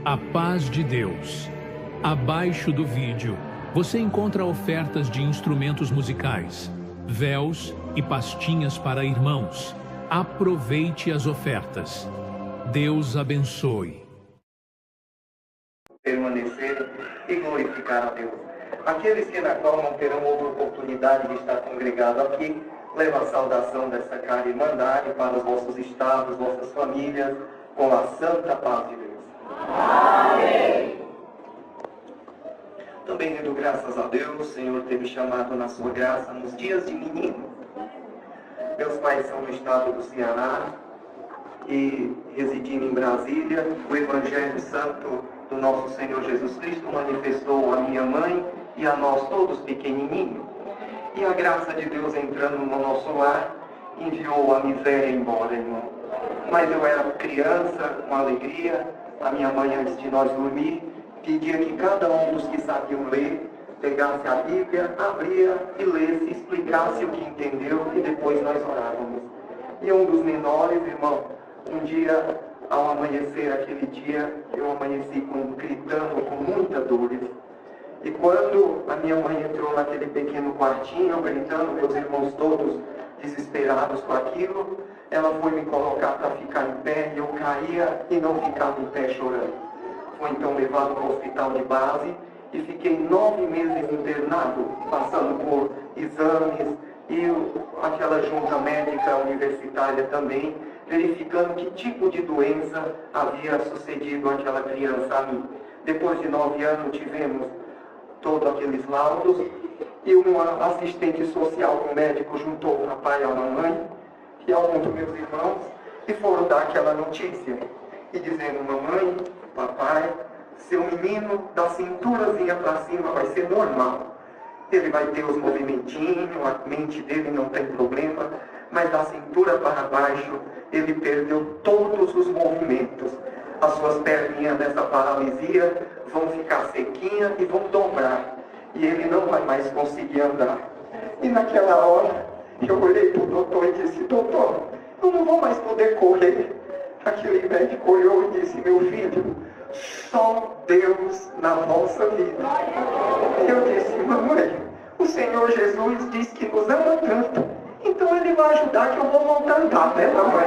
A paz de Deus. Abaixo do vídeo, você encontra ofertas de instrumentos musicais, véus e pastinhas para irmãos. Aproveite as ofertas. Deus abençoe. Permanecer e glorificar a Deus. Aqueles que na qual não terão outra oportunidade de estar congregado aqui, leva a saudação dessa cara irmandade para os vossos estados, vossas famílias, com a santa paz de Deus. Amém. Também rendo graças a Deus, o Senhor ter me chamado na sua graça nos dias de menino. Meus pais são do estado do Ceará e residindo em Brasília, o Evangelho Santo do nosso Senhor Jesus Cristo manifestou a minha mãe e a nós todos pequenininhos. E a graça de Deus entrando no nosso lar, enviou a miséria embora, irmão. Mas eu era criança, com alegria, a minha mãe, antes de nós dormir, pedia que cada um dos que sabiam ler, pegasse a Bíblia, abria e lesse, explicasse o que entendeu e depois nós orávamos. E um dos menores, irmão, um dia, ao amanhecer aquele dia, eu amanheci gritando com muita dor. E quando a minha mãe entrou naquele pequeno quartinho, gritando, meus irmãos todos desesperados com aquilo, ela foi me colocar para ficar em pé, e eu caía e não ficava em pé chorando. Fui então levado para o hospital de base e fiquei 9 meses internado, passando por exames e aquela junta médica universitária também, verificando que tipo de doença havia sucedido àquela criança a mim. Depois de 9 anos tivemos todos aqueles laudos, e uma assistente social, um médico, juntou o papai e a mamãe e alguns dos meus irmãos e foram dar aquela notícia e dizendo: mamãe, papai, seu menino da cinturazinha para cima vai ser normal, ele vai ter os movimentinhos, a mente dele não tem problema, mas da cintura para baixo ele perdeu todos os movimentos. As suas perninhas dessa paralisia vão ficar sequinhas e vão dobrar. E ele não vai mais conseguir andar. E naquela hora, eu olhei para o doutor e disse: doutor, eu não vou mais poder correr. Aquele médico olhou e disse: meu filho, só Deus na vossa vida. Eu disse: mamãe, o Senhor Jesus disse que nos ama tanto, então Ele vai ajudar que eu vou voltar a andar, né, mamãe?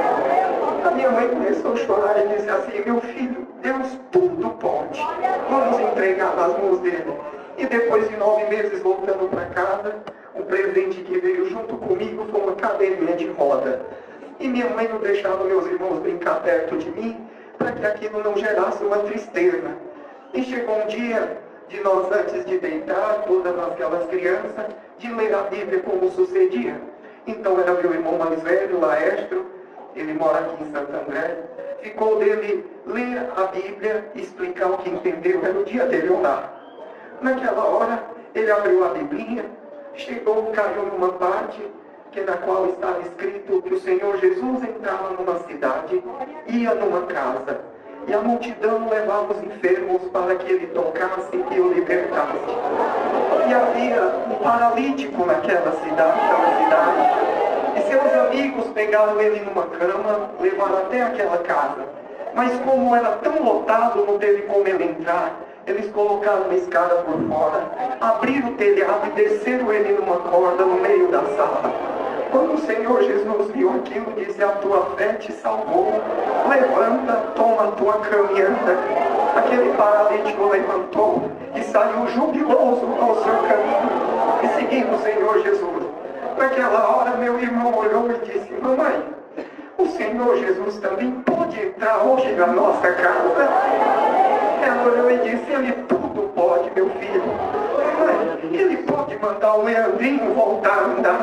A minha mãe começou a chorar e disse assim: meu filho, Deus tudo pode, vamos entregar nas mãos dele. E depois de 9 meses voltando para casa, um presente que veio junto comigo foi uma cadeirinha de roda. E minha mãe não deixava meus irmãos brincar perto de mim, para que aquilo não gerasse uma tristeza. E chegou um dia de nós, antes de deitar, todas aquelas crianças, de ler a Bíblia como sucedia. Então era meu irmão mais velho, Laestro, ele mora aqui em Santo André, ficou dele ler a Bíblia e explicar o que entendeu, era o dia dele orar. Naquela hora, ele abriu a Biblinha, chegou, caiu numa parte na qual estava escrito que o Senhor Jesus entrava numa cidade, ia numa casa, e a multidão levava os enfermos para que ele tocasse e o libertasse. E havia um paralítico naquela cidade, e seus amigos pegaram ele numa cama, levaram até aquela casa. Mas como era tão lotado, não teve como ele entrar. Eles colocaram uma escada por fora, abriram o telhado e desceram ele numa corda no meio da sala. Quando o Senhor Jesus viu aquilo, disse: a tua fé te salvou, levanta, toma a tua cama e anda. Aquele paralítico levantou e saiu jubiloso ao seu caminho e seguindo o Senhor Jesus. Naquela hora meu irmão olhou e disse: mamãe, o Senhor Jesus também pode entrar hoje na nossa casa? Ela olhou e disse: ele tudo pode, meu filho. Mamãe, ele pode mandar o Leandrinho voltar a andar.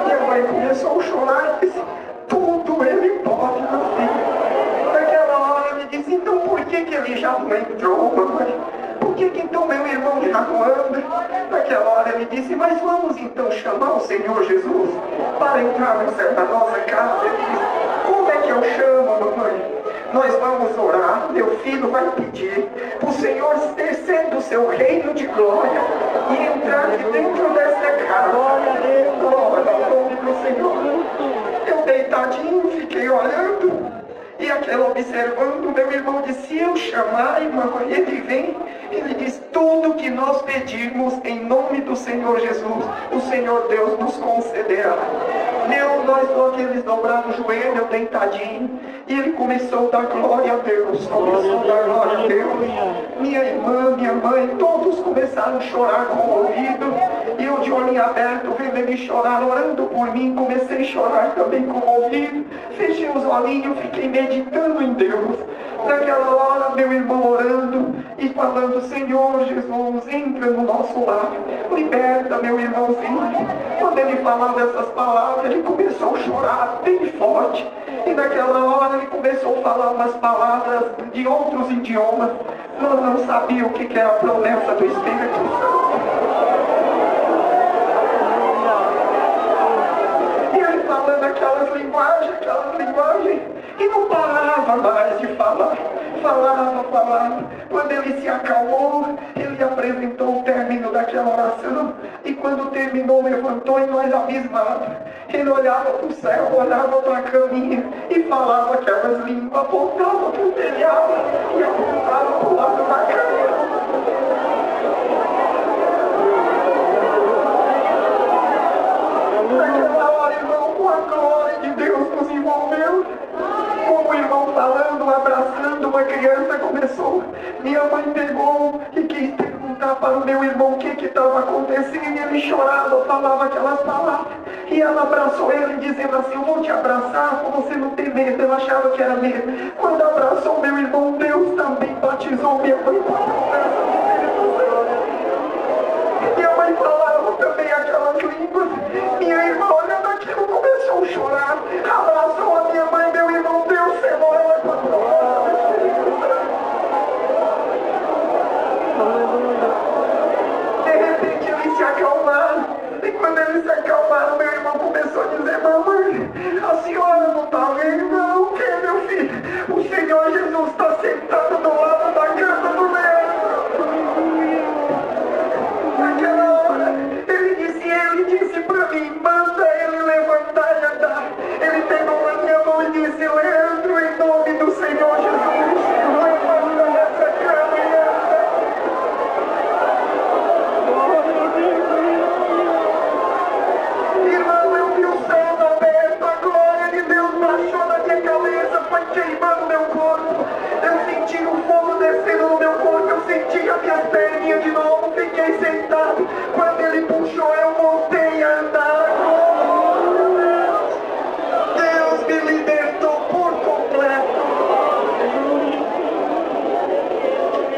Minha mãe começou a chorar e disse: tudo ele pode, meu filho. Naquela hora ele disse: então por que ele já não entrou, mamãe? Por que então meu irmão já não anda? Naquela hora ele disse: mas vamos então chamar o Senhor Jesus para entrar na nossa casa. Ele disse: como é que eu chamo, mamãe? Nós vamos orar, meu filho vai pedir para o Senhor descer do seu reino de glória e entrar aqui dentro dessa casa. Glória a Deus, glória ao nome do Senhor. Eu deitadinho fiquei olhando e E aquela observando, meu irmão disse, se eu chamar, irmão, ele vem. Ele diz, tudo que nós pedirmos em nome do Senhor Jesus, o Senhor Deus nos concederá. Nós só aqueles dobraram o joelho, deitadinho, e ele começou a dar glória a Deus, começou a dar glória a Deus. Minha irmã, minha mãe, todos começaram a chorar comovido, e eu de olho aberto, vendo ele chorar, orando por mim, comecei a chorar também comovido, fechei os olhinhos, fiquei meditando em Deus. Naquela hora, meu irmão orando e falando, Senhor Jesus, entra no nosso lar, liberta meu irmãozinho. Quando ele falava essas palavras, ele começou a chorar bem forte. E naquela hora ele começou a falar umas palavras de outros idiomas. Nós não sabíamos o que era a promessa do Espírito Santo. E ele falando aquelas linguagens, e não parava mais de falar. Falava. Quando ele se acalmou, ele apresentou o término daquela oração. E quando terminou, levantou e nós abismados. Ele olhava para o céu, olhava para a caminha e falava aquelas línguas, apontava para o telhado e apontava para o lado da cama. Naquela hora, irmão, com a glória de Deus nos envolveu. Como o irmão falando, abraçando uma criança, começou. Minha mãe pegou e quis perguntar para o meu irmão o que estava acontecendo. E ele chorava, falava aquelas palavras. E ela abraçou ele, dizendo assim, eu vou te abraçar para você não ter medo. Eu achava que era medo. Quando abraçou meu irmão, Deus também batizou minha mãe com a promessa do Espírito Santo. Minha mãe falava também aquelas línguas. Minha irmã, olhando aquilo, começou a chorar. Abraçou a minha mãe, meu irmão, Deus selou ela com a promessa do Espírito Santo. De repente eles se acalmaram. E quando eles se acalmaram, meu irmão começou a dizer, mamãe, a senhora não está vendo? Não, o que, meu filho? O Senhor Jesus está sentado do lado da cama do Leandro. Naquela hora, ele disse para mim, manda ele levantar e andar. Ele pegou na minha mão e disse, Leandro, em nome do Senhor Jesus, levanta essa cama e anda. Irmão, eu vi o céu aberto, a glória de Deus baixou na minha cabeça, foi queimando meu corpo. Eu senti o fogo descendo no meu corpo, eu senti as minhas perninhas de novo, fiquei sentado. Quando ele puxou, eu voltei a andar. Deus me libertou por completo.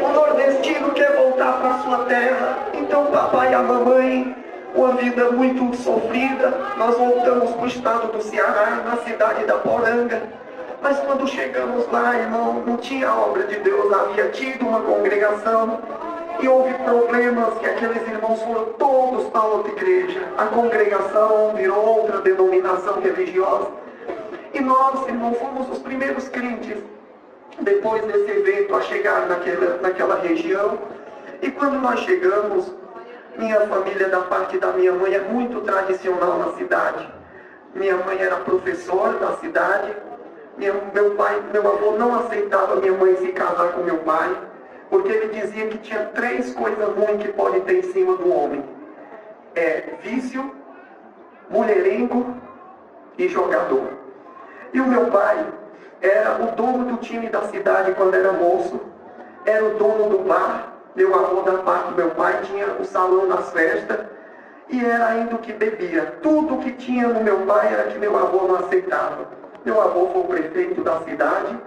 O nordestino quer voltar para sua terra, então o papai e a mamãe, uma vida muito sofrida, nós voltamos para o estado do Ceará, na cidade da Poranga. Mas quando chegamos lá, irmão, não tinha obra de Deus, havia tido uma congregação e houve problemas que aqueles irmãos foram todos para outra igreja. A congregação virou outra denominação religiosa. E nós, irmão, fomos os primeiros crentes, depois desse evento, a chegar naquela região. E quando nós chegamos, minha família, da parte da minha mãe, é muito tradicional na cidade. Minha mãe era professora da cidade. Meu avô não aceitava minha mãe se casar com meu pai, porque ele dizia que tinha 3 coisas ruins que podem ter em cima do homem. Vício, mulherengo e jogador. E o meu pai era o dono do time da cidade quando era moço, era o dono do bar. Meu avô, da parte do meu pai, tinha o salão das festas e era ainda o que bebia. Tudo que tinha no meu pai era que meu avô não aceitava. Meu avô foi o prefeito da cidade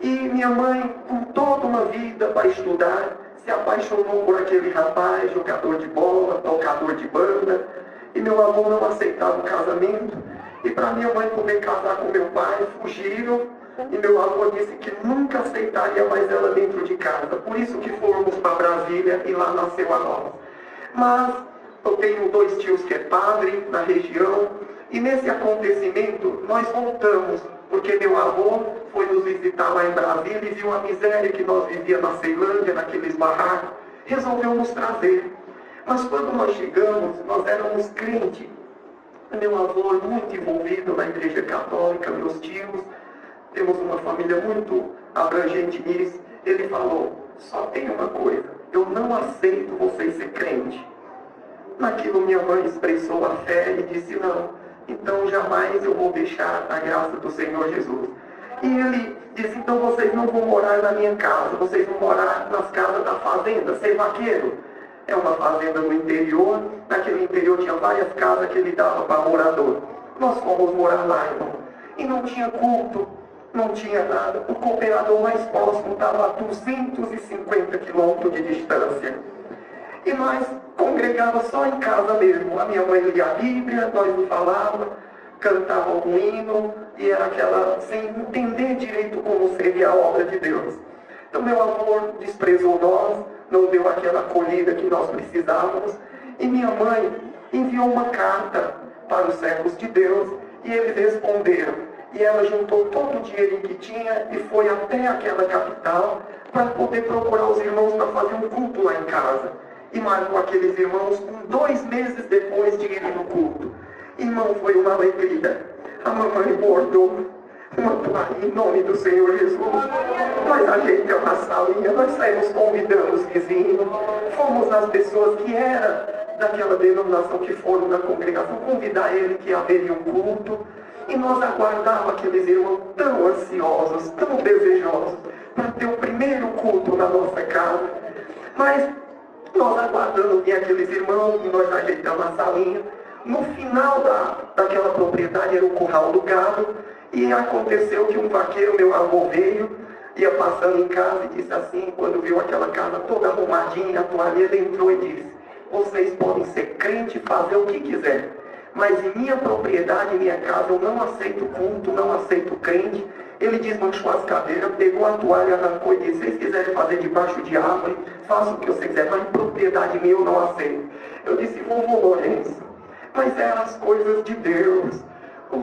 e minha mãe, com toda uma vida para estudar, se apaixonou por aquele rapaz, jogador de bola, tocador de banda, e meu avô não aceitava o casamento. E para minha mãe poder casar com meu pai, fugiram. E meu avô disse que nunca aceitaria mais ela dentro de casa. Por isso que fomos para Brasília e lá nasceu a nós. Mas eu tenho 2 tios que é padre na região. E nesse acontecimento nós voltamos. Porque meu avô foi nos visitar lá em Brasília e viu a miséria que nós vivíamos na Ceilândia, naqueles barracos. Resolveu nos trazer. Mas quando nós chegamos, nós éramos crentes. Meu avô muito envolvido na igreja católica, meus tios. temos uma família muito abrangente nisso. Ele falou, só tem uma coisa, eu não aceito vocês ser crente. Naquilo minha mãe expressou a fé e disse, não, então jamais eu vou deixar a graça do Senhor Jesus. E ele disse, então vocês não vão morar na minha casa, vocês vão morar nas casas da fazenda, ser vaqueiro. É uma fazenda no interior, naquele interior tinha várias casas que ele dava para morador. Nós fomos morar lá, irmão, e não tinha culto, não tinha nada. O cooperador mais próximo estava a 250 quilômetros de distância. E nós congregávamos só em casa mesmo. A minha mãe lia a Bíblia, nós não falávamos, cantava algum hino, e era aquela, sem entender direito como seria a obra de Deus. Então meu avô desprezou nós, não deu aquela acolhida que nós precisávamos, e minha mãe enviou uma carta para os servos de Deus, e eles responderam. E ela juntou todo o dinheiro que tinha e foi até aquela capital para poder procurar os irmãos para fazer um culto lá em casa. E marcou aqueles irmãos com 2 meses depois de irem no culto. Irmão, foi uma alegria. A mamãe bordou uma toalha em nome do Senhor Jesus. Nós ajeitamos a salinha, nós saímos convidando os vizinhos. Fomos nas pessoas que eram daquela denominação, que foram da congregação, convidar ele que haveria um culto. E nós aguardávamos aqueles irmãos tão ansiosos, tão desejosos, para ter o primeiro culto na nossa casa. Mas nós aguardando vir aqueles irmãos, e nós ajeitamos a salinha. No final daquela propriedade era o curral do gado, e aconteceu que um vaqueiro, meu avô, veio, ia passando em casa e disse assim, quando viu aquela casa toda arrumadinha, a toalha, ele entrou e disse, vocês podem ser crente e fazer o que quiser, mas em minha propriedade, em minha casa, eu não aceito culto, não aceito crente. Ele desmanchou as cadeiras, pegou a toalha, arrancou e disse, se vocês quiserem fazer debaixo de árvore, façam o que vocês quiserem, mas em propriedade minha eu não aceito. Eu disse, vovô Lourenço, mas eram as coisas de Deus.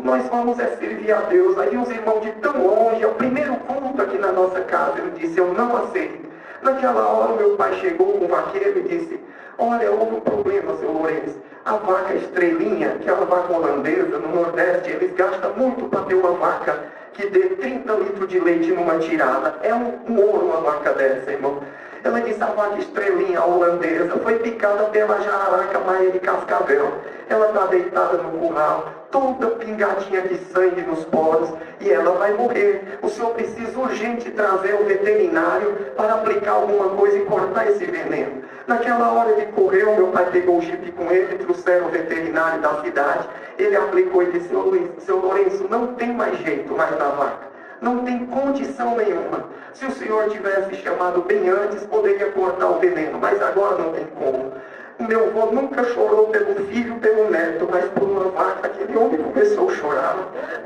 Nós vamos servir a Deus. Aí os irmãos de tão longe, é o primeiro culto aqui na nossa casa. Ele disse, eu não aceito. Naquela hora meu pai chegou com o vaqueiro e disse, olha, houve um problema, seu Lourenço. A vaca estrelinha, que é uma vaca holandesa, no Nordeste, eles gastam muito para ter uma vaca que dê 30 litros de leite numa tirada. É um ouro uma vaca dessa, irmão. Ela disse, a vaca estrelinha holandesa foi picada pela jararaca maia de cascavel. Ela está deitada no curral, toda pingadinha de sangue nos poros, e ela vai morrer. O senhor precisa urgente trazer o veterinário para aplicar alguma coisa e cortar esse veneno. Naquela hora ele correu, meu pai pegou o jipe com ele, trouxeram o veterinário da cidade. Ele aplicou e disse, seu Lourenço, não tem mais jeito mais da vaca. Não tem condição nenhuma. Se o senhor tivesse chamado bem antes, poderia cortar o veneno, mas agora não tem como. O meu avô nunca chorou pelo filho, pelo neto, mas por uma vaca, aquele homem começou a chorar,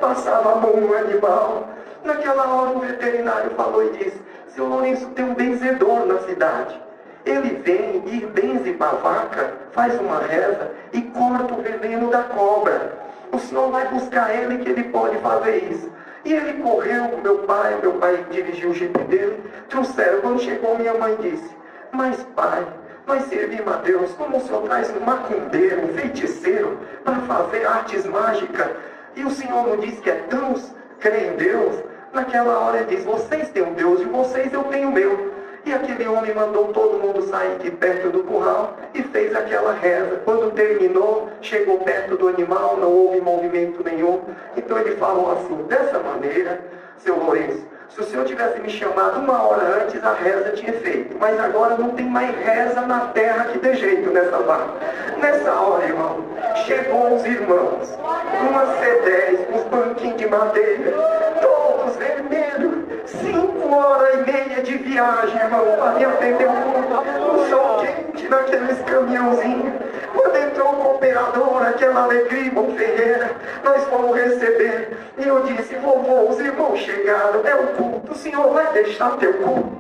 passava a mão no animal. Naquela hora o veterinário falou e disse, seu Lourenço, tem um benzedor na cidade. Ele vem e benze para a vaca, faz uma reza e corta o veneno da cobra. O senhor vai buscar ele que ele pode fazer isso. E ele correu com meu pai dirigiu o jipe dele, trouxeram. Quando chegou, minha mãe disse, mas pai, nós servimos a Deus, como o senhor traz um macumbeiro, um feiticeiro, para fazer artes mágicas, e o senhor não diz que é tão crê em Deus? Naquela hora ele diz, vocês têm um Deus de vocês, eu tenho o meu. E aquele homem mandou todo mundo sair de perto do curral e fez aquela reza. Quando terminou, chegou perto do animal, não houve movimento nenhum. Então ele falou assim, dessa maneira, seu Lourenço, se o senhor tivesse me chamado 1 hora antes, a reza tinha feito. Mas agora não tem mais reza na terra que dê jeito nessa vaca. Nessa hora, irmão, chegou os irmãos, uma C10, uns banquinhos de madeira, todos vermelhos, 5h30 de viagem, irmão, para me atender um sol quente naqueles caminhãozinhos. Quando entrou o cooperador, aquela alegria, bom Ferreira, nós fomos receber. E eu disse, vovô, os irmãos chegaram, é o culto, o senhor vai deixar teu culto?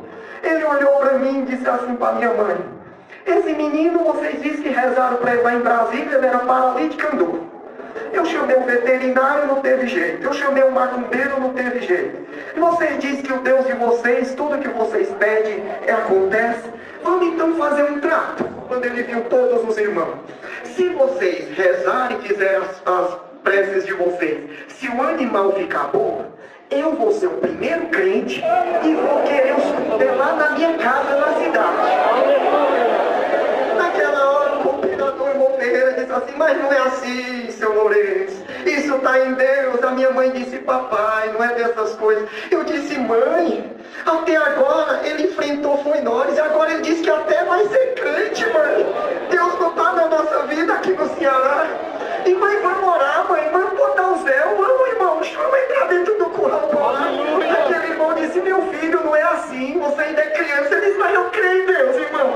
Ele olhou para mim e disse assim para minha mãe, esse menino, vocês dizem que rezaram para ele lá em Brasília, ele era paralítico, andou. Eu chamei o veterinário, não teve jeito. Eu chamei o macumbeiro, não teve jeito. E vocês dizem que o Deus de vocês, tudo que vocês pedem, acontece. Vamos então fazer um trato. Quando ele viu todos os irmãos. Se vocês rezarem e fizerem as preces de vocês, se o animal ficar bom, eu vou ser o primeiro crente e vou querer o esconder lá na minha casa, na cidade. Naquela hora o cooperador irmão Ferreira disse assim, mas não é assim, seu Lourenço. Isso está em Deus. A minha mãe disse, papai, não é dessas coisas. Eu disse, mãe, até agora ele enfrentou foi nós, e agora ele disse que até vai ser crente, mãe. Deus não está na nossa vida aqui no Ceará. E mãe, vamos orar, mãe, vamos botar o véu, vamos, irmão, vamos entrar dentro do curral. Aquele irmão disse, meu filho, não é assim, você ainda é criança. Ele disse, mas eu creio em Deus, irmão.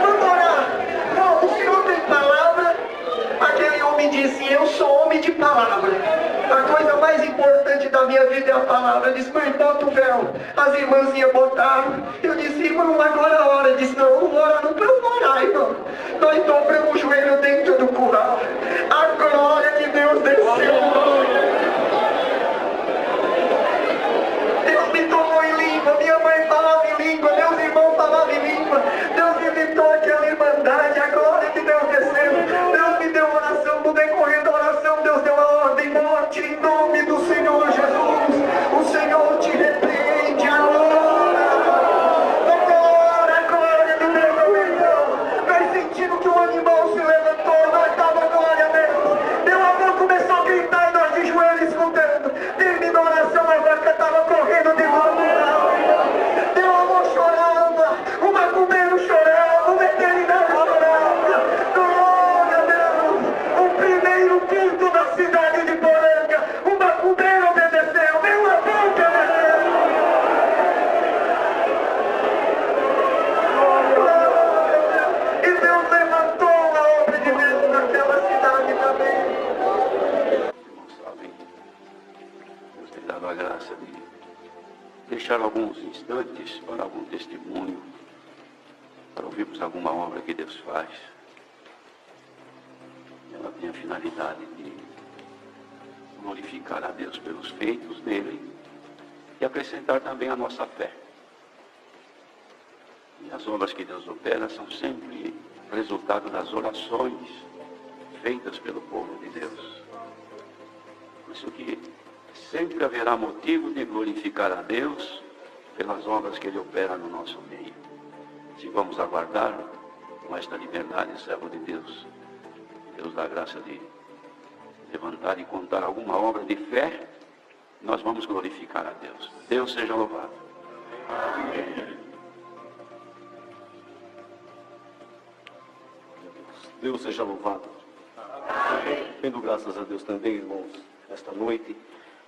Vamos orar. Não, o senhor tem palavra? Aquele homem disse, eu sou homem de palavra. A coisa mais importante da minha vida é a palavra. Eu disse, mãe, bota o véu. As irmãzinhas botaram. Eu disse, irmão, agora é a hora. Ele disse, não, não ora, não vamos orar, irmão. Nós dobramos o joelho dentro do curral. A glória de Deus desceu. Deus me tomou em língua. Minha mãe falava em língua. Meus irmãos falavam em língua. Deus me visitou aquela irmandade. A glória de Deus desceu. Deus me deu oração. No decorrer da oração, Deus deu a ordem. Morte em nome do Senhor Jesus. O Senhor te repreende agora. A glória de Deus aumentou. Nós sentimos que o animal se levantou. Nós estávamos, glória a Deus. Meu avô começou a gritar e nós de joelhos escutando. Terminou a oração, a vaca estava correndo de novo. Meu avô chorava. O macumbeiro chorava. O veterinário chorava. Glória a Deus. O primeiro culto da cidade de Poranga. O macumbeiro obedeceu. Meu avô obedeceu. E Deus levantou a obra de Deus naquela cidade também. Sabem, Deus tem dado a graça de deixar alguns instantes para algum testemunho, para ouvirmos alguma obra que Deus faz. Ela tem a finalidade de glorificar a Deus pelos feitos dele e acrescentar também a nossa fé. E as obras que Deus opera são sempre resultado das orações feitas pelo povo de Deus. Por isso que sempre haverá motivo de glorificar a Deus pelas obras que Ele opera no nosso meio. Se vamos aguardar com esta liberdade, servo de Deus, Deus dá a graça de levantar e contar alguma obra de fé, nós vamos glorificar a Deus. Deus seja louvado. Amém. Deus seja louvado. Rendo graças a Deus também, irmãos, esta noite,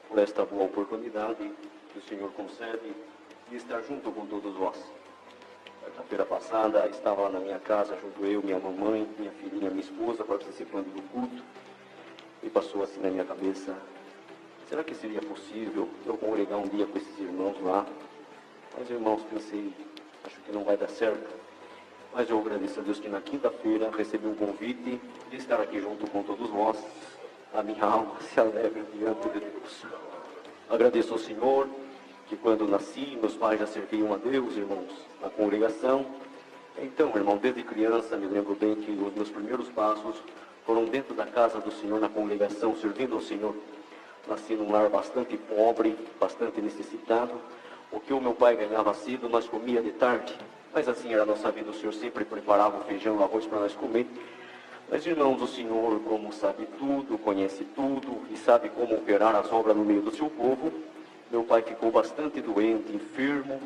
por esta boa oportunidade que o Senhor concede de estar junto com todos vós. Quarta-feira passada, estava lá na minha casa, junto eu, minha mamãe, minha filhinha, minha esposa, participando do culto. E passou assim na minha cabeça, será que seria possível eu congregar um dia com esses irmãos lá? Mas, irmãos, pensei, acho que não vai dar certo. Mas eu agradeço a Deus que na quinta-feira recebi um convite de estar aqui junto com todos vós. A minha alma se alegra diante de Deus. Agradeço ao Senhor que quando nasci, meus pais já serviam a Deus, irmãos, na congregação. Então, irmão, desde criança me lembro bem que os meus primeiros passos foram dentro da casa do Senhor, na congregação, servindo ao Senhor. Nasci num lar bastante pobre, bastante necessitado. O que o meu pai ganhava cedo, nós comia de tarde. Mas assim era a nossa vida, o Senhor sempre preparava o feijão, o arroz para nós comer. Mas, irmãos, o Senhor, como sabe tudo, conhece tudo e sabe como operar as obras no meio do seu povo, meu pai ficou bastante doente, enfermo,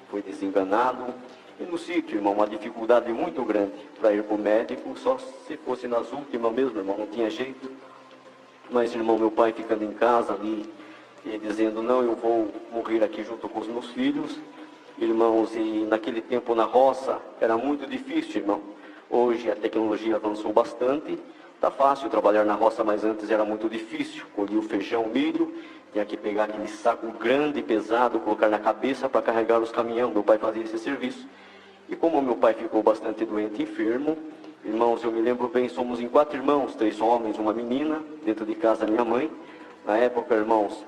foi desenganado. E no sítio, irmão, uma dificuldade muito grande para ir para o médico, só se fosse nas últimas mesmo, irmão, não tinha jeito. Mas, irmão, meu pai ficando em casa ali, e dizendo, não, eu vou morrer aqui junto com os meus filhos. Irmãos, e naquele tempo na roça era muito difícil, irmão. Hoje a tecnologia avançou bastante, está fácil trabalhar na roça, mas antes era muito difícil. Colher o feijão, o milho, tinha que pegar aquele saco grande, pesado, colocar na cabeça para carregar os caminhões. Meu pai fazia esse serviço. E como meu pai ficou bastante doente e enfermo, irmãos, eu me lembro bem, somos em 4 irmãos, 3 homens, uma menina, dentro de casa minha mãe. Na época, irmãos,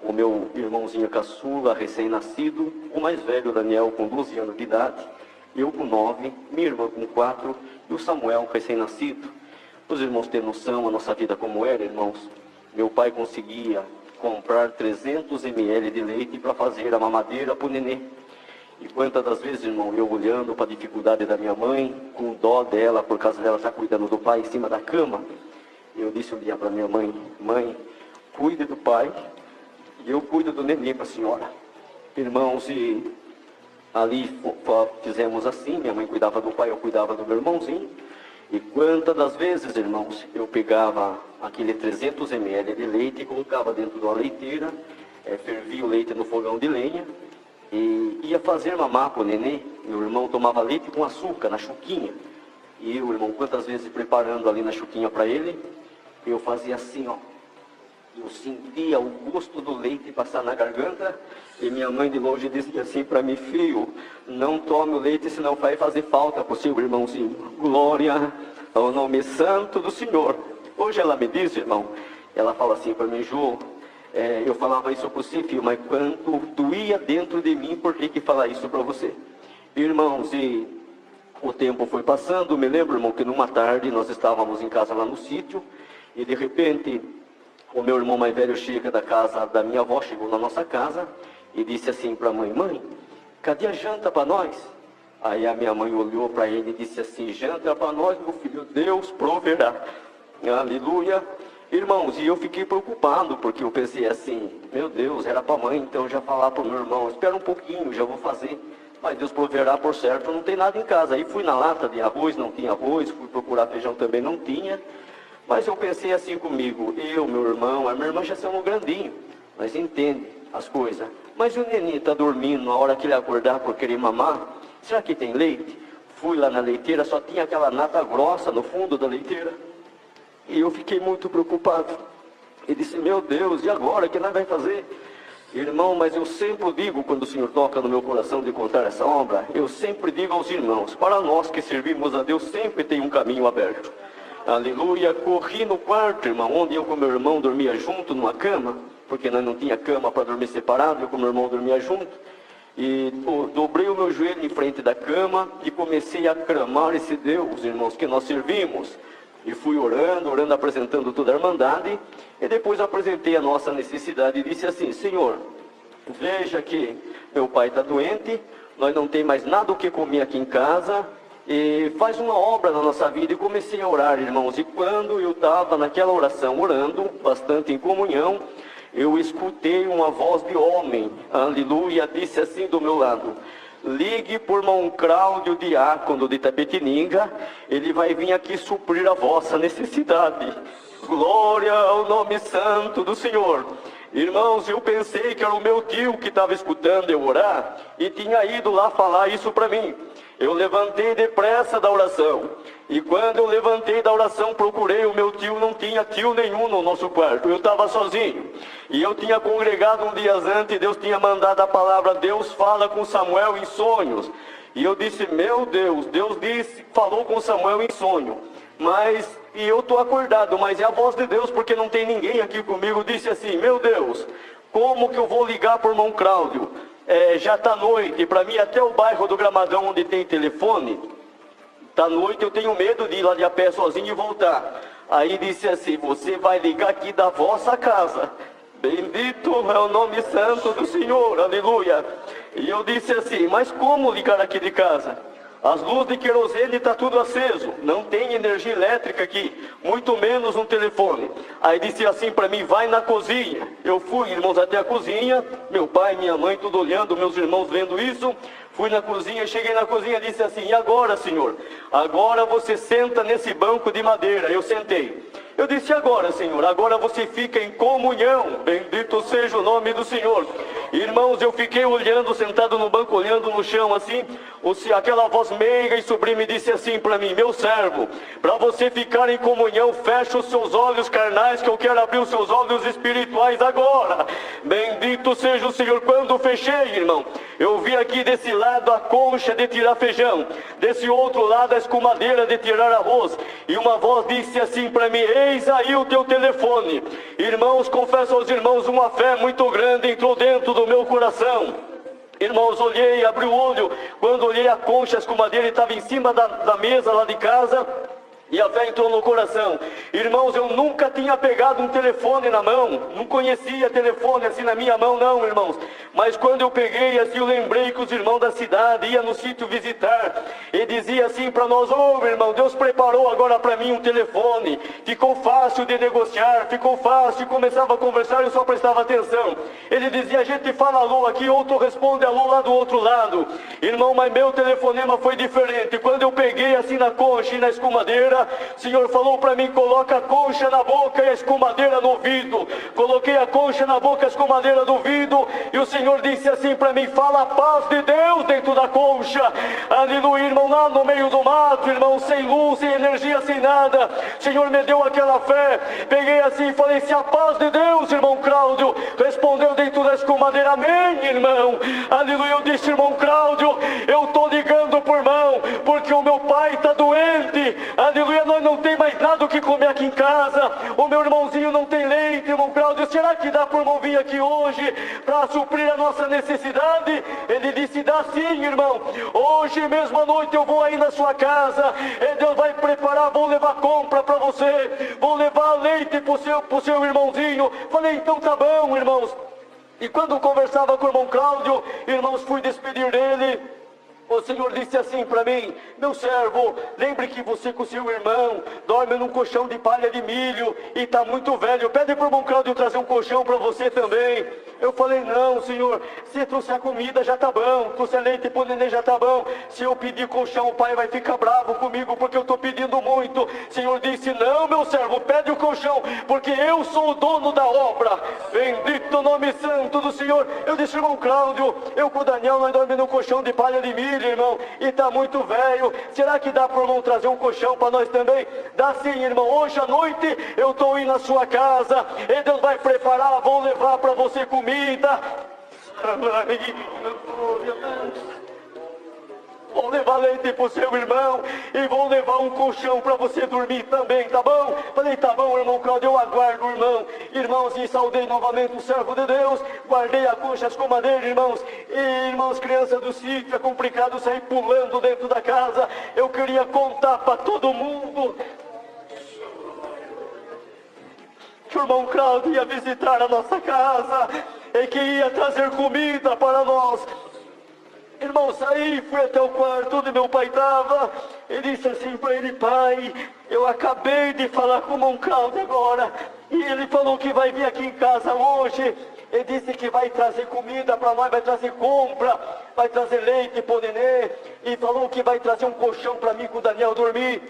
o meu irmãozinho caçula, recém-nascido, o mais velho, Daniel, com 12 anos de idade, eu com 9, minha irmã com 4 e o Samuel, recém-nascido. Os irmãos têm noção, a nossa vida como era, irmãos. Meu pai conseguia comprar 300 ml de leite para fazer a mamadeira para o nenê. E quantas das vezes, irmão, eu olhando para a dificuldade da minha mãe, com dó dela, por causa dela estar cuidando do pai em cima da cama, eu disse um dia para minha mãe: mãe, cuide do pai e eu cuido do neném para a senhora. Irmãos, e ali fizemos assim, minha mãe cuidava do pai, eu cuidava do meu irmãozinho. E quantas das vezes, irmãos, eu pegava aquele 300 ml de leite e colocava dentro de uma leiteira, fervia o leite no fogão de lenha e ia fazer mamar para o nenê. Meu irmão tomava leite com açúcar na chuquinha. E eu, irmão, quantas vezes preparando ali na chuquinha para ele, eu fazia assim, ó. Eu sentia o gosto do leite passar na garganta e minha mãe de longe dizia assim para mim: filho, não tome o leite, senão vai fazer falta para o seu irmãozinho. Glória ao nome santo do Senhor. Hoje ela me diz, irmão, ela fala assim para mim: Jô, eu falava isso para você, filho, mas quanto doía dentro de mim por ter que falar isso para você. Irmãos, e o tempo foi passando. Me lembro, irmão, que numa tarde nós estávamos em casa lá no sítio e de repente o meu irmão mais velho chega da casa da minha avó, chegou na nossa casa e disse assim para a mãe: mãe, cadê a janta para nós? Aí a minha mãe olhou para ele e disse assim: janta para nós, meu filho, Deus proverá. Aleluia. Irmãos, e eu fiquei preocupado, porque eu pensei assim: meu Deus, era para a mãe, então eu já falar para o meu irmão: espera um pouquinho, já vou fazer. Mas Deus proverá, por certo, não tem nada em casa. Aí fui na lata de arroz, não tinha arroz, fui procurar feijão, também não tinha. Mas eu pensei assim comigo: eu, meu irmão, a minha irmã já somos grandinho, nós entendemos as coisas. Mas o neném está dormindo, na hora que ele acordar por querer mamar, será que tem leite? Fui lá na leiteira, só tinha aquela nata grossa no fundo da leiteira. E eu fiquei muito preocupado. E disse: meu Deus, e agora, o que nós vamos fazer? Irmão, mas eu sempre digo, quando o Senhor toca no meu coração de contar essa obra, eu sempre digo aos irmãos: para nós que servimos a Deus, sempre tem um caminho aberto. Aleluia. Corri no quarto, irmão, onde eu com meu irmão dormia junto numa cama, porque nós não tinha cama para dormir separado, eu com meu irmão dormia junto. E dobrei o meu joelho em frente da cama e comecei a clamar esse Deus, irmãos, que nós servimos. E fui orando, apresentando toda a irmandade. E depois apresentei a nossa necessidade e disse assim: Senhor, veja que meu pai está doente, nós não tem mais nada o que comer aqui em casa, e faz uma obra na nossa vida. E comecei a orar, irmãos. E quando eu estava naquela oração, orando, bastante em comunhão, eu escutei uma voz de homem, aleluia, disse assim do meu lado: ligue por irmão Cláudio, diácono de Itapetininga, ele vai vir aqui suprir a vossa necessidade. Glória ao nome santo do Senhor. Irmãos, eu pensei que era o meu tio que estava escutando eu orar e tinha ido lá falar isso para mim. Eu levantei depressa da oração. E quando eu levantei da oração, procurei o meu tio, não tinha tio nenhum no nosso quarto. Eu estava sozinho. E eu tinha congregado um dia antes, Deus tinha mandado a palavra: Deus fala com Samuel em sonhos. E eu disse: meu Deus, Deus falou com Samuel em sonho. E eu estou acordado, mas é a voz de Deus, porque não tem ninguém aqui comigo. Disse assim: meu Deus, como que eu vou ligar para o irmão Cláudio? Já está noite, para mim até o bairro do Gramadão, onde tem telefone, está noite, eu tenho medo de ir lá de a pé sozinho e voltar. Aí disse assim: você vai ligar aqui da vossa casa. Bendito é o nome santo do Senhor, aleluia. E eu disse assim: mas como ligar aqui de casa? As luzes de querosene está tudo aceso, não tem energia elétrica aqui, muito menos um telefone. Aí disse assim para mim: vai na cozinha. Eu fui, irmãos, até a cozinha, meu pai, minha mãe, tudo olhando, meus irmãos vendo isso. Fui na cozinha, cheguei na cozinha e disse assim: e agora, Senhor? Agora você senta nesse banco de madeira. Eu sentei. Eu disse: agora, Senhor, agora você fica em comunhão. Bendito seja o nome do Senhor. Irmãos, eu fiquei olhando, sentado no banco, olhando no chão assim. Aquela voz meiga e sublime disse assim para mim: meu servo, para você ficar em comunhão, fecha os seus olhos carnais, que eu quero abrir os seus olhos espirituais agora. Bendito seja o Senhor. Quando fechei, irmão, eu vi aqui desse lado a concha de tirar feijão, desse outro lado a escumadeira de tirar arroz, e uma voz disse assim para mim: eis aí o teu telefone. Irmãos, confesso aos irmãos, uma fé muito grande entrou dentro do meu coração. Irmãos, olhei, abri o olho, quando olhei a concha, a escumadeira estava em cima da mesa lá de casa. E a fé entrou no coração. Irmãos, eu nunca tinha pegado um telefone na mão. Não conhecia telefone assim na minha mão, não, irmãos. Mas quando eu peguei, assim, eu lembrei que os irmãos da cidade iam no sítio visitar. E dizia assim para nós: ô irmão, Deus preparou agora para mim um telefone. Ficou fácil de negociar, ficou fácil. Começava a conversar e eu só prestava atenção. Ele dizia: a gente fala alô aqui, outro responde alô lá do outro lado. Irmão, mas meu telefonema foi diferente. Quando eu peguei assim na concha e na escumadeira, o Senhor falou para mim: coloca a concha na boca e a escumadeira no ouvido. Coloquei a concha na boca e a escumadeira no ouvido, e o Senhor disse assim para mim: fala a paz de Deus dentro da concha. Aleluia, irmão, lá no meio do mato, irmão, sem luz, sem energia, sem nada, o Senhor me deu aquela fé. Peguei assim e falei: se a paz de Deus, irmão Cláudio, respondeu dentro da escumadeira, amém, irmão. Aleluia, eu disse: irmão Cláudio, eu estou ligando por irmão, porque o meu pai está doente. Aleluia, nós não tem mais nada o que comer aqui em casa. O meu irmãozinho não tem leite, irmão Cláudio. Será que dá para o irmão vir aqui hoje para suprir a nossa necessidade? Ele disse: dá sim, irmão. Hoje mesmo à noite eu vou aí na sua casa, e Deus vai preparar, vou levar compra para você, vou levar leite para o seu irmãozinho. Falei: então tá bom, irmãos. E quando conversava com o irmão Cláudio, irmãos, fui despedir dele. O Senhor disse assim para mim: meu servo, lembre que você com seu irmão dorme num colchão de palha de milho e está muito velho. Pede para o irmão Cláudio trazer um colchão para você também. Eu falei: não, Senhor, se trouxer comida já está bom, trouxer leite para o neném já está bom. Se eu pedir colchão, o pai vai ficar bravo comigo porque eu estou pedindo muito. O Senhor disse: não, meu servo, pede o colchão, porque eu sou o dono da obra. Bendito o nome santo do Senhor. Eu disse: irmão Cláudio, eu com o Daniel, nós dormimos num colchão de palha de milho, irmão, e está muito velho. Será que dá para o irmão trazer um colchão para nós também? Dá sim, irmão. Hoje à noite eu estou indo na sua casa, e Deus vai preparar, vou levar para você comida. Vou levar leite para o seu irmão e vou levar um colchão para você dormir também, tá bom? Falei: tá bom, irmão Cláudio, eu aguardo, irmão. Irmãos, e saudei novamente o servo de Deus, guardei a concha, as comadeiras, irmãos. E, irmãos, crianças do sítio, é complicado sair pulando dentro da casa. Eu queria contar para todo mundo que o irmão Cláudio ia visitar a nossa casa e que ia trazer comida para nós. Irmão, saí, fui até o quarto onde meu pai estava e disse assim para ele: pai, eu acabei de falar com o irmão Cláudio agora, e ele falou que vai vir aqui em casa hoje. Ele disse que vai trazer comida para nós, vai trazer compra, vai trazer leite para o nenê, e falou que vai trazer um colchão para mim com o Daniel dormir.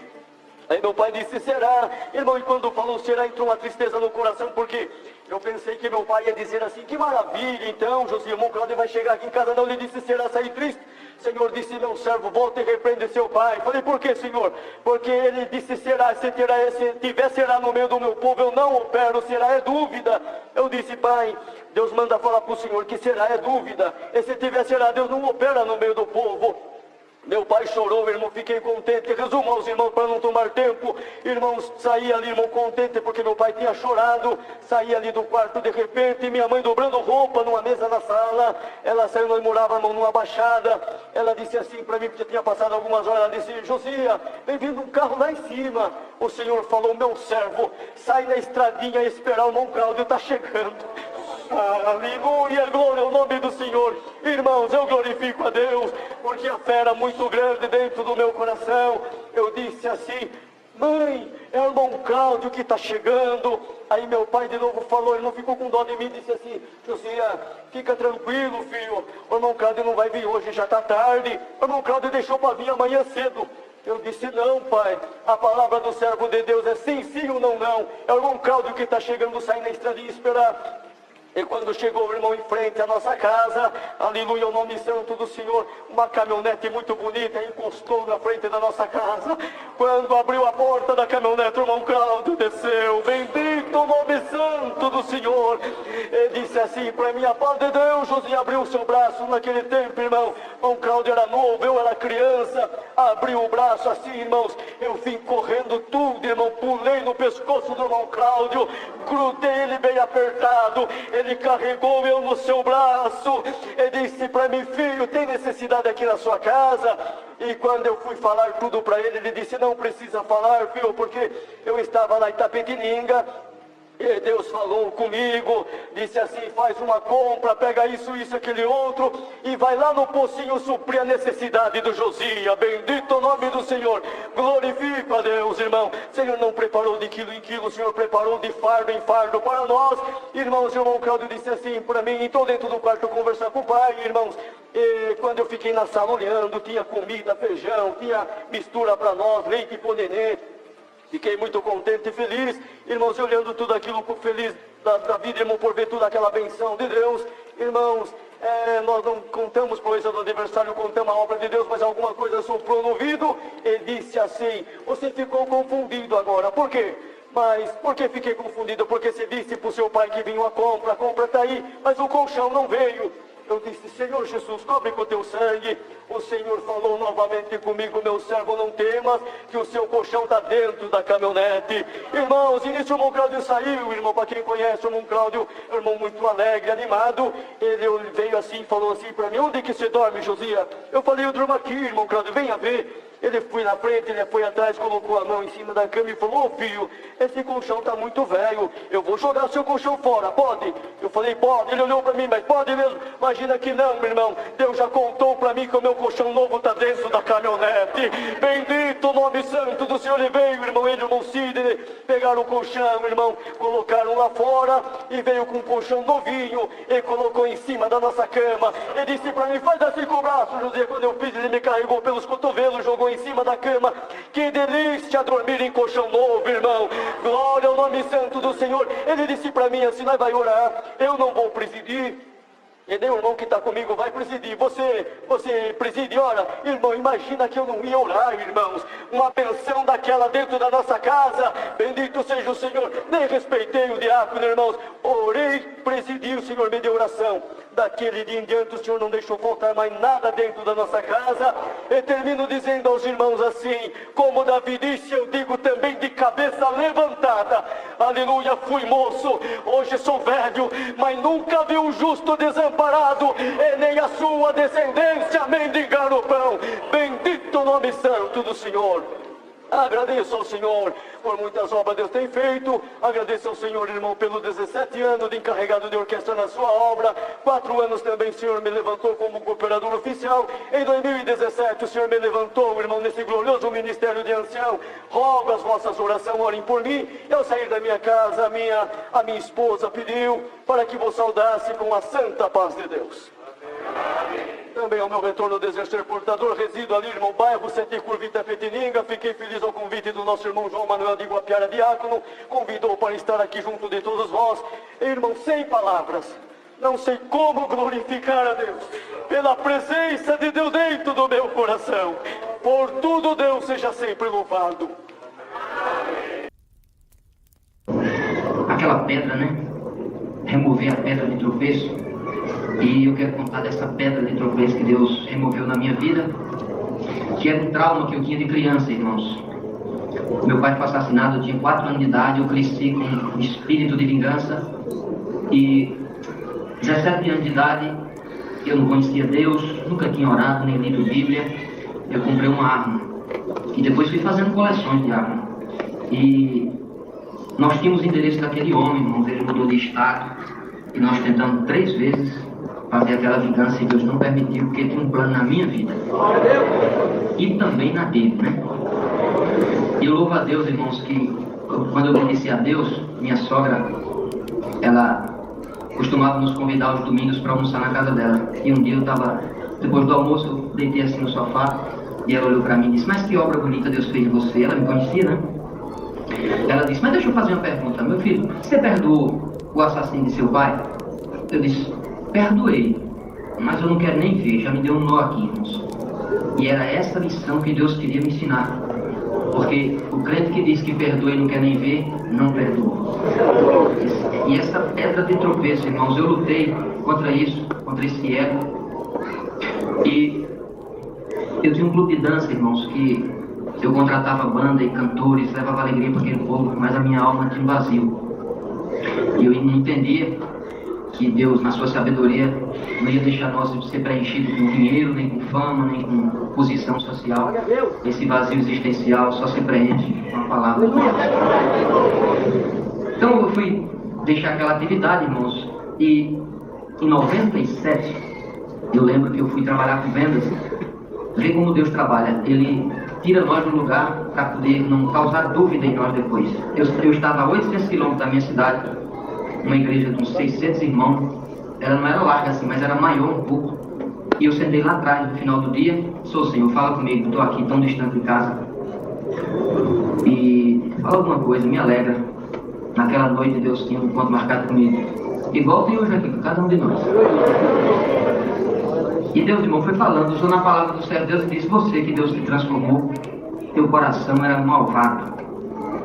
Aí meu pai disse: será? Irmão, e quando falou será, entrou uma tristeza no coração, porque eu pensei que meu pai ia dizer assim: que maravilha, então, José, o irmão Cláudio vai chegar aqui em casa. Não, ele disse: será, sair triste. O Senhor disse: meu servo, volta e repreende seu pai. Falei: por que, Senhor? Porque ele disse: será, se tiver será no meio do meu povo, eu não opero, será é dúvida. Eu disse: pai, Deus manda falar para o Senhor que será é dúvida, e se tiver será, Deus não opera no meio do povo. Meu pai chorou, irmão, fiquei contente. Resumo aos irmãos para não tomar tempo. Irmãos, saí ali, irmão, contente porque meu pai tinha chorado. Saí ali do quarto, de repente, minha mãe dobrando roupa numa mesa na sala. Ela saiu, nós morávamos, irmão, numa baixada. Ela disse assim para mim, porque tinha passado algumas horas. Ela disse: Josia, vem vindo um carro lá em cima. O Senhor falou: meu servo, sai na estradinha e esperar, o irmão Cláudio está chegando. Aleluia, glória ao nome do Senhor. Irmãos, eu glorifico a Deus, porque a fé era muito grande dentro do meu coração. Eu disse assim: mãe, é o irmão Cláudio que está chegando. Aí meu pai de novo falou, ele não ficou com dó de mim, disse assim: Josia, fica tranquilo, filho, o irmão Cláudio não vai vir hoje, já está tarde. O irmão Cláudio deixou para vir amanhã cedo. Eu disse: não, pai, a palavra do servo de Deus é sim, sim ou não, não. É o irmão Cláudio que está chegando, sair na estradinha e esperar. E quando chegou o irmão em frente à nossa casa, aleluia, o nome santo do Senhor, uma caminhonete muito bonita encostou na frente da nossa casa. Quando abriu a porta da caminhonete, o irmão Cláudio desceu. Bendito o nome santo do Senhor. Ele disse assim para mim: a paz de Deus. José abriu o seu braço naquele tempo, irmão. O irmão Cláudio era novo, eu era criança. Abriu o braço assim, irmãos. Eu vim correndo tudo, irmão. Pulei no pescoço do irmão Cláudio, grudei ele bem apertado. ele carregou eu no seu braço e disse para mim: filho, tem necessidade aqui na sua casa? E quando eu fui falar tudo para ele, ele disse: não precisa falar, filho, porque eu estava lá em Itapetininga. E Deus falou comigo, disse assim: faz uma compra, pega isso, isso, aquele outro, e vai lá no pocinho suprir a necessidade do Josias. Bendito o nome do Senhor, glorifico a Deus, irmão. O Senhor não preparou de quilo em quilo, o Senhor preparou de fardo em fardo para nós. Irmãos, o irmão Cláudio disse assim para mim, estou dentro do quarto conversar com o pai, irmãos. E quando eu fiquei na sala olhando, tinha comida, feijão, tinha mistura para nós, leite pro nenê. Fiquei muito contente e feliz, irmãos, olhando tudo aquilo feliz da vida, irmão, por ver toda aquela benção de Deus. Irmãos, nós não contamos coisa do aniversário, contamos a obra de Deus, mas alguma coisa soprou no ouvido e disse assim: você ficou confundido agora. Por quê? Mas por que fiquei confundido? Porque você disse para o seu pai que vinha a compra está aí, mas o colchão não veio. Eu disse: Senhor Jesus, cobre com o teu sangue. O Senhor falou novamente comigo: meu servo, não temas, que o seu colchão está dentro da caminhonete. Irmãos, e nisso o irmão Cláudio saiu, irmão, para quem conhece o irmão Cláudio, irmão muito alegre, animado. Ele veio assim, falou assim para mim: onde que você dorme, Josias? Eu falei: eu durmo aqui, irmão Cláudio, venha ver. Ele foi na frente, ele foi atrás, colocou a mão em cima da cama e falou: ô filho, esse colchão está muito velho, eu vou jogar seu colchão fora, pode? Eu falei: pode. Ele olhou para mim: mas pode mesmo? Imagina que não, meu irmão. Deus já contou para mim que o meu colchão novo está dentro da caminhonete. Bendito o nome santo do Senhor. Ele veio, irmão, ele e o irmão Sidney, pegaram o colchão, irmão, colocaram lá fora e veio com um colchão novinho e colocou em cima da nossa cama. Ele disse para mim: faz assim com o braço, José. Quando eu fiz, ele me carregou pelos cotovelos, jogou em cima da cama. Que delícia dormir em colchão novo, irmão. Glória ao nome santo do Senhor. Ele disse para mim assim: nós vai orar, eu não vou presidir. E nem o irmão que está comigo vai presidir. Você preside, ora. Irmão, imagina que eu não ia orar, irmãos. Uma pensão daquela dentro da nossa casa. Bendito seja o Senhor. Nem respeitei o diácono, irmãos. Orei, presidi, o Senhor me deu oração. Daquele dia em diante o Senhor não deixou faltar mais nada dentro da nossa casa. E termino dizendo aos irmãos assim: como Davi disse, eu digo também de cabeça levantada: aleluia, fui moço, hoje sou velho, mas nunca vi um justo desamparado, e nem a sua descendência mendigar o pão. Bendito o nome santo do Senhor. Agradeço ao Senhor por muitas obras Deus tem feito. Agradeço ao Senhor, irmão, pelos 17 anos de encarregado de orquestra na sua obra. 4 anos também o Senhor me levantou como cooperador oficial. Em 2017 o Senhor me levantou, irmão, nesse glorioso ministério de ancião. Rogo as vossas orações, orem por mim. Eu sair da minha casa, a minha esposa pediu para que vos saudasse com a santa paz de Deus. Também ao meu retorno desejo ser portador, resido ali, irmão, bairro Sete Curvita Petininga. Fiquei feliz ao convite do nosso irmão João Manuel de Guapiara Diácono. Convidou para estar aqui junto de todos vós. Irmão, sem palavras, não sei como glorificar a Deus pela presença de Deus dentro do meu coração. Por tudo Deus seja sempre louvado. Aquela pedra, né? Remover a pedra de tropeço. E eu quero contar dessa pedra de tropeço que Deus removeu na minha vida, que era um trauma que eu tinha de criança, irmãos. Meu pai foi assassinado, eu tinha 4 anos de idade, eu cresci com um espírito de vingança. E 17 anos de idade, eu não conhecia Deus, nunca tinha orado, nem lido Bíblia. Eu comprei uma arma. E depois fui fazendo coleções de arma. E nós tínhamos o endereço daquele homem, irmãos, ele mudou de estado. E nós tentamos 3 vezes fazer aquela vingança e Deus não permitiu, porque tinha um plano na minha vida. E também na dele, né? E eu louvo a Deus, irmãos, que quando eu obedeci a Deus, minha sogra, ela costumava nos convidar aos domingos para almoçar na casa dela. E um dia eu estava, depois do almoço, eu deitei assim no sofá e ela olhou para mim e disse: mas que obra bonita Deus fez de você. Ela me conhecia, né? Ela disse: mas deixa eu fazer uma pergunta, meu filho, você perdoou o assassino de seu pai? Eu disse: perdoei, mas eu não quero nem ver, já me deu um nó aqui, irmãos. E era essa lição que Deus queria me ensinar. Porque o crente que diz que perdoa e não quer nem ver, não perdoa. E essa pedra de tropeço, irmãos, eu lutei contra isso, contra esse ego. E eu tinha um clube de dança, irmãos, que eu contratava banda e cantores, levava alegria para aquele povo, mas a minha alma tinha um vazio. E eu não entendia que Deus, na sua sabedoria, não ia deixar nós ser preenchidos com dinheiro, nem com fama, nem com posição social. Esse vazio existencial só se preenche com a palavra de Deus. Então eu fui deixar aquela atividade, irmãos, e em 97, eu lembro que eu fui trabalhar com vendas. Vê como Deus trabalha. Ele tira nós do lugar para poder não causar dúvida em nós depois. Eu estava a 800 quilômetros da minha cidade, uma igreja de uns 600 irmãos. Ela não era larga assim, mas era maior um pouco. E eu sentei lá atrás, no final do dia. Sou Senhor, fala comigo, estou aqui tão distante de casa. E fala alguma coisa, me alegra. Naquela noite Deus tinha um encontro marcado comigo. Igual tem hoje aqui, com cada um de nós. E Deus, irmão, foi falando, usou na palavra do servo Deus e disse: você que Deus te transformou, teu coração era malvado.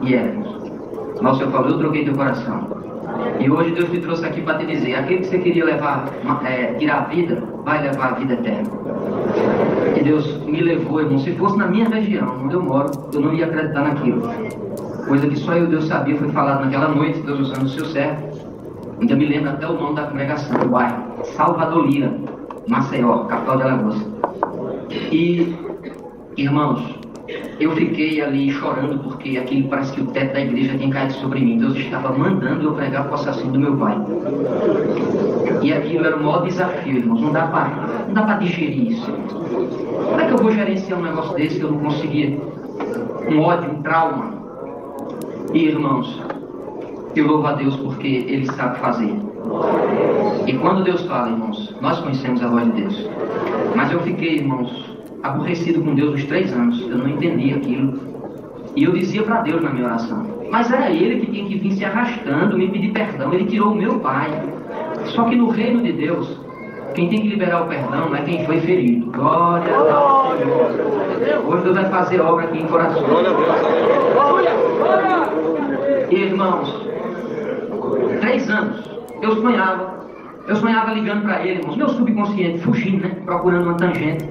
E éramos. Mas o Senhor falou: eu troquei teu coração. E hoje Deus te trouxe aqui para te dizer: aquele que você queria levar, tirar a vida, vai levar a vida eterna. E Deus me levou, irmão. Se fosse na minha região, onde eu moro, eu não ia acreditar naquilo. Coisa que só eu e Deus sabia, foi falado naquela noite, Deus usando o seu servo. Ainda me lembro até o nome da congregação, do bairro Salvador Lira, Maceió, capital de Alagoas. E, irmãos, eu fiquei ali chorando porque aquilo parece que o teto da igreja tinha caído sobre mim. Deus estava mandando eu pregar a possação do meu pai. E aquilo era o maior desafio, irmãos. Não dá para digerir isso. Como é que eu vou gerenciar um negócio desse que eu não conseguia? Um ódio, um trauma. E, irmãos, eu louvo a Deus porque Ele sabe fazer. E quando Deus fala, irmãos, nós conhecemos a voz de Deus. Mas eu fiquei, irmãos, aborrecido com Deus uns 3 anos. Eu não entendia aquilo. E eu dizia para Deus na minha oração: mas era Ele que tinha que vir se arrastando, me pedir perdão. Ele tirou o meu pai. Só que no reino de Deus, quem tem que liberar o perdão não é quem foi ferido. Glória a Deus. Hoje Deus vai fazer obra aqui em coração. E, irmãos, 3 anos, eu sonhava ligando para Ele, irmãos, meu subconsciente fugindo, né, procurando uma tangente.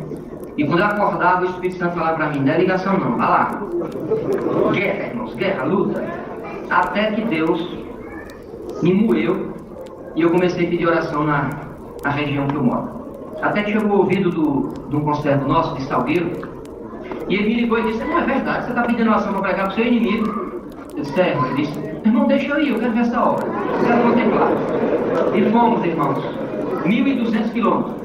E quando eu acordava, o Espírito Santo falava para mim: não é ligação não, vai lá. Guerra, irmãos, guerra, luta. Até que Deus me moeu e eu comecei a pedir oração na região que eu moro. Até que chegou o ouvido de um conservo nosso, de Salgueiro, e ele me ligou e disse: não é verdade, você está pedindo oração para pregar para o seu inimigo. Eu disse: é, irmão. Ele disse: irmão, deixa eu ir, eu quero ver essa obra, eu quero contemplar. E fomos, irmãos, 1.200 quilômetros.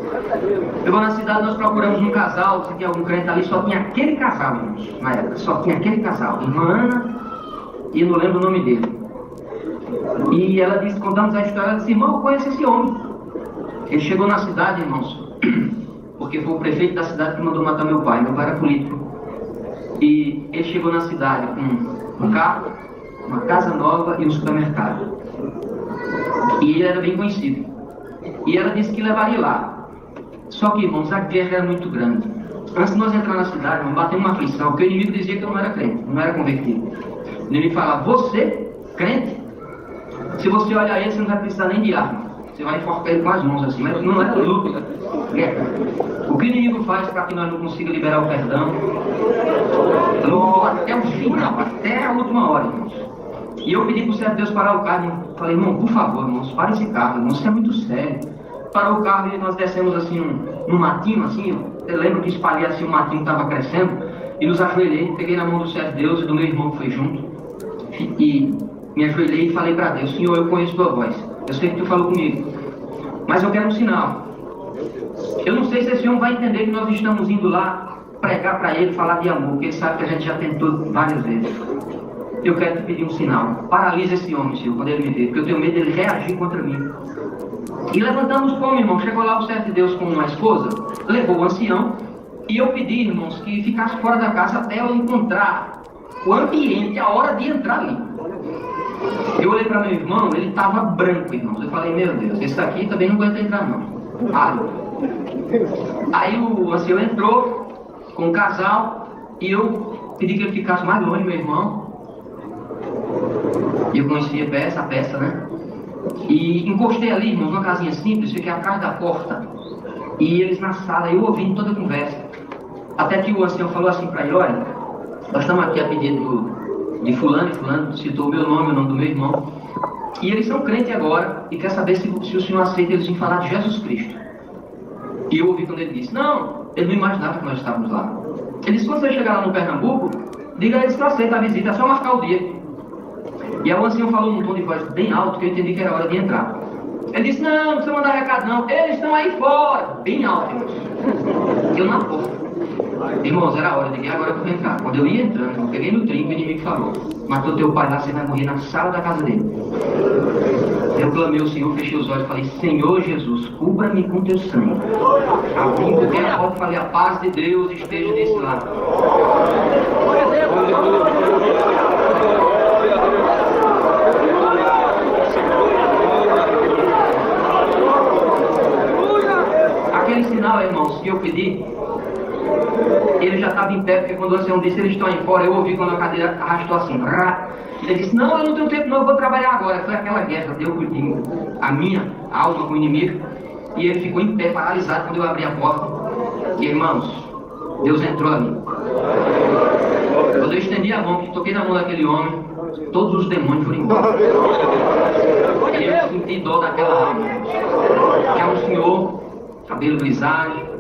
Eu vou na cidade, nós procuramos um casal, se tinha algum crente ali, só tinha aquele casal, irmãos, na época, só tinha aquele casal, irmã Ana, e eu não lembro o nome dele. E ela disse, contamos a história, ela disse: irmão, eu conheço esse homem. Ele chegou na cidade, irmãos, porque foi o prefeito da cidade que mandou matar meu pai era político. E ele chegou na cidade com um carro, uma casa nova e um supermercado. E ele era bem conhecido. E ela disse que levaria lá. Só que, irmãos, a guerra era muito grande. Antes de nós entrar na cidade, nós batemos uma aflição, porque o inimigo dizia que eu não era crente, não era convertido. O inimigo falava: você, crente? Se você olhar ele, você não vai precisar nem de arma. Você vai enforcar ele com as mãos assim, mas não era luta, guerra. O que o inimigo faz para que nós não consigamos liberar o perdão? Lutou até o final, até a última hora, irmãos. E eu pedi para o servo de Deus parar o carro, irmão. Falei: irmão, por favor, irmãos, para esse carro, irmão, isso é muito sério. Parou o carro e nós descemos assim num matinho, assim, eu lembro que espalhei assim, o matinho estava crescendo, e nos ajoelhei, peguei na mão do servo de Deus e do meu irmão que foi junto, e me ajoelhei e falei para Deus: Senhor, eu conheço tua voz, eu sei que tu falou comigo, mas eu quero um sinal. Eu não sei se esse homem vai entender que nós estamos indo lá pregar para ele, falar de amor, porque ele sabe que a gente já tentou várias vezes. Eu quero te pedir um sinal. Paralisa esse homem, Senhor, quando ele me ver, porque eu tenho medo dele reagir contra mim. E levantamos fome, irmão. Chegou lá o servo de Deus com uma esposa, levou o ancião, e eu pedi, irmãos, que ficasse fora da casa até eu encontrar o ambiente, a hora de entrar ali. Eu olhei para meu irmão, ele estava branco, irmãos. Eu falei: meu Deus, esse daqui também não aguenta entrar, não. Aí o ancião entrou com o casal, e eu pedi que ele ficasse mais longe, meu irmão. E eu conhecia a peça, né? E encostei ali, irmãos, numa casinha simples, fiquei atrás da porta. E eles na sala, eu ouvindo toda a conversa. Até que o ancião falou assim para ele: olha, nós estamos aqui a pedido de fulano e fulano, citou o meu nome, o nome do meu irmão. E eles são crentes agora e quer saber se o senhor aceita eles em falar de Jesus Cristo. E eu ouvi quando ele disse, não, ele não imaginava que nós estávamos lá. Ele disse, quando você chegar lá no Pernambuco, diga a eles que eu aceito a visita, é só marcar o dia. E aí o ancião falou num tom de voz bem alto que eu entendi que era hora de entrar. Ele disse, não precisa mandar recado não, eles estão aí fora. Bem alto, irmãos. Eu na porta. Irmãos, era a hora, eu digo, agora eu vou entrar. Quando eu ia entrando, eu peguei no trinco e o inimigo falou, matou teu pai lá, você vai morrer na sala da casa dele. Eu clamei ao Senhor, fechei os olhos e falei, Senhor Jesus, cubra-me com teu sangue. Abri qualquer porta e falei, a paz de Deus esteja desse lado. Aquele sinal, irmãos, que eu pedi, ele já estava em pé, porque quando o ancião disse, eles estão aí fora, eu ouvi quando a cadeira arrastou assim. Ele disse, não, eu não tenho tempo não, eu vou trabalhar agora. Foi aquela guerra, deu a minha alma com o inimigo, e ele ficou em pé, paralisado, quando eu abri a porta. E irmãos, Deus entrou ali. Quando eu estendi a mão, que toquei na mão daquele homem, todos os demônios foram embora. E eu senti dó daquela alma, que é um senhor, cabelo grisalho,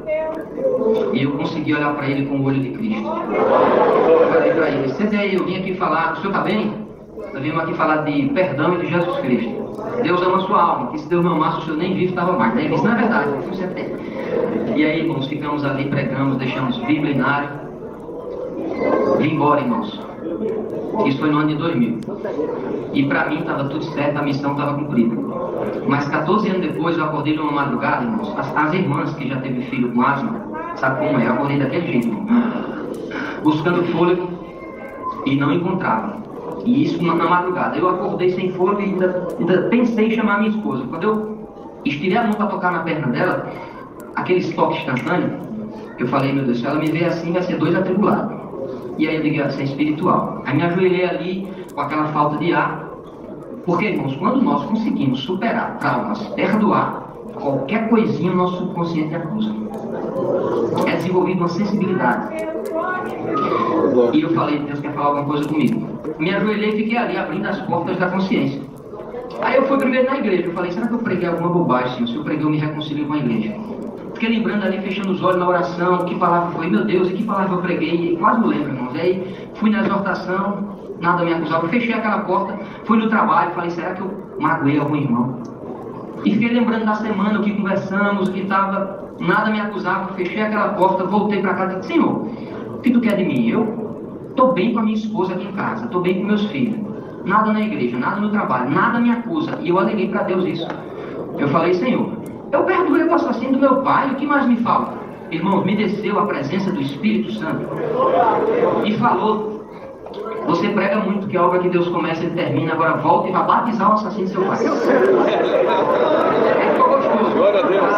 e eu consegui olhar para ele com o olho de Cristo. Eu falei para ele, senta aí, eu vim aqui falar, o senhor está bem? Nós viemos aqui falar de perdão e de Jesus Cristo. Deus ama a sua alma, que se Deus não amasse, o senhor nem vivo estava mais. Daí ele disse, não é verdade, você tem. E aí, irmãos, ficamos ali, pregamos, deixamos Bíblia na área. Vim embora, irmãos. Isso foi no ano de 2000. E para mim estava tudo certo, a missão estava cumprida. Mas 14 anos depois eu acordei numa madrugada, irmãos. As irmãs que já teve filho com asma, sabe como é? Eu acordei daquele jeito, irmão. Buscando fôlego e não encontrava. E isso na madrugada. Eu acordei sem fôlego e ainda pensei em chamar minha esposa. Quando eu estirei a mão para tocar na perna dela, aquele toque instantâneo, eu falei, meu Deus, se ela me ver assim, vai ser 2 atribulados. E aí eu digo, isso é espiritual. Aí me ajoelhei ali com aquela falta de ar. Porque, irmãos, quando nós conseguimos superar traumas, perdoar, qualquer coisinha o nosso subconsciente acusa. É desenvolvida uma sensibilidade. E eu falei, Deus quer falar alguma coisa comigo. Me ajoelhei e fiquei ali, abrindo as portas da consciência. Aí eu fui primeiro na igreja. Eu falei, será que eu preguei alguma bobagem, Senhor? Se eu preguei, eu me reconcilio com a igreja. Fiquei lembrando ali, fechando os olhos na oração, que palavra foi, meu Deus, e que palavra eu preguei, quase não lembro, irmãos. Aí fui na exortação, nada me acusava, fechei aquela porta, fui no trabalho, falei, será que eu magoei algum irmão? E fiquei lembrando da semana, o que conversamos, o que estava, nada me acusava, fechei aquela porta, voltei para casa e disse, Senhor, o que tu quer de mim? Eu estou bem com a minha esposa aqui em casa, estou bem com meus filhos, nada na igreja, nada no trabalho, nada me acusa. E eu aleguei para Deus isso. Eu falei, Senhor, eu perdoei o assassino do meu pai, o que mais me falta? Irmãos, me desceu a presença do Espírito Santo e falou, você prega muito que a obra que Deus começa ele termina, agora volta e vai batizar o assassino do seu pai. Ficou gostoso. Glória a Deus.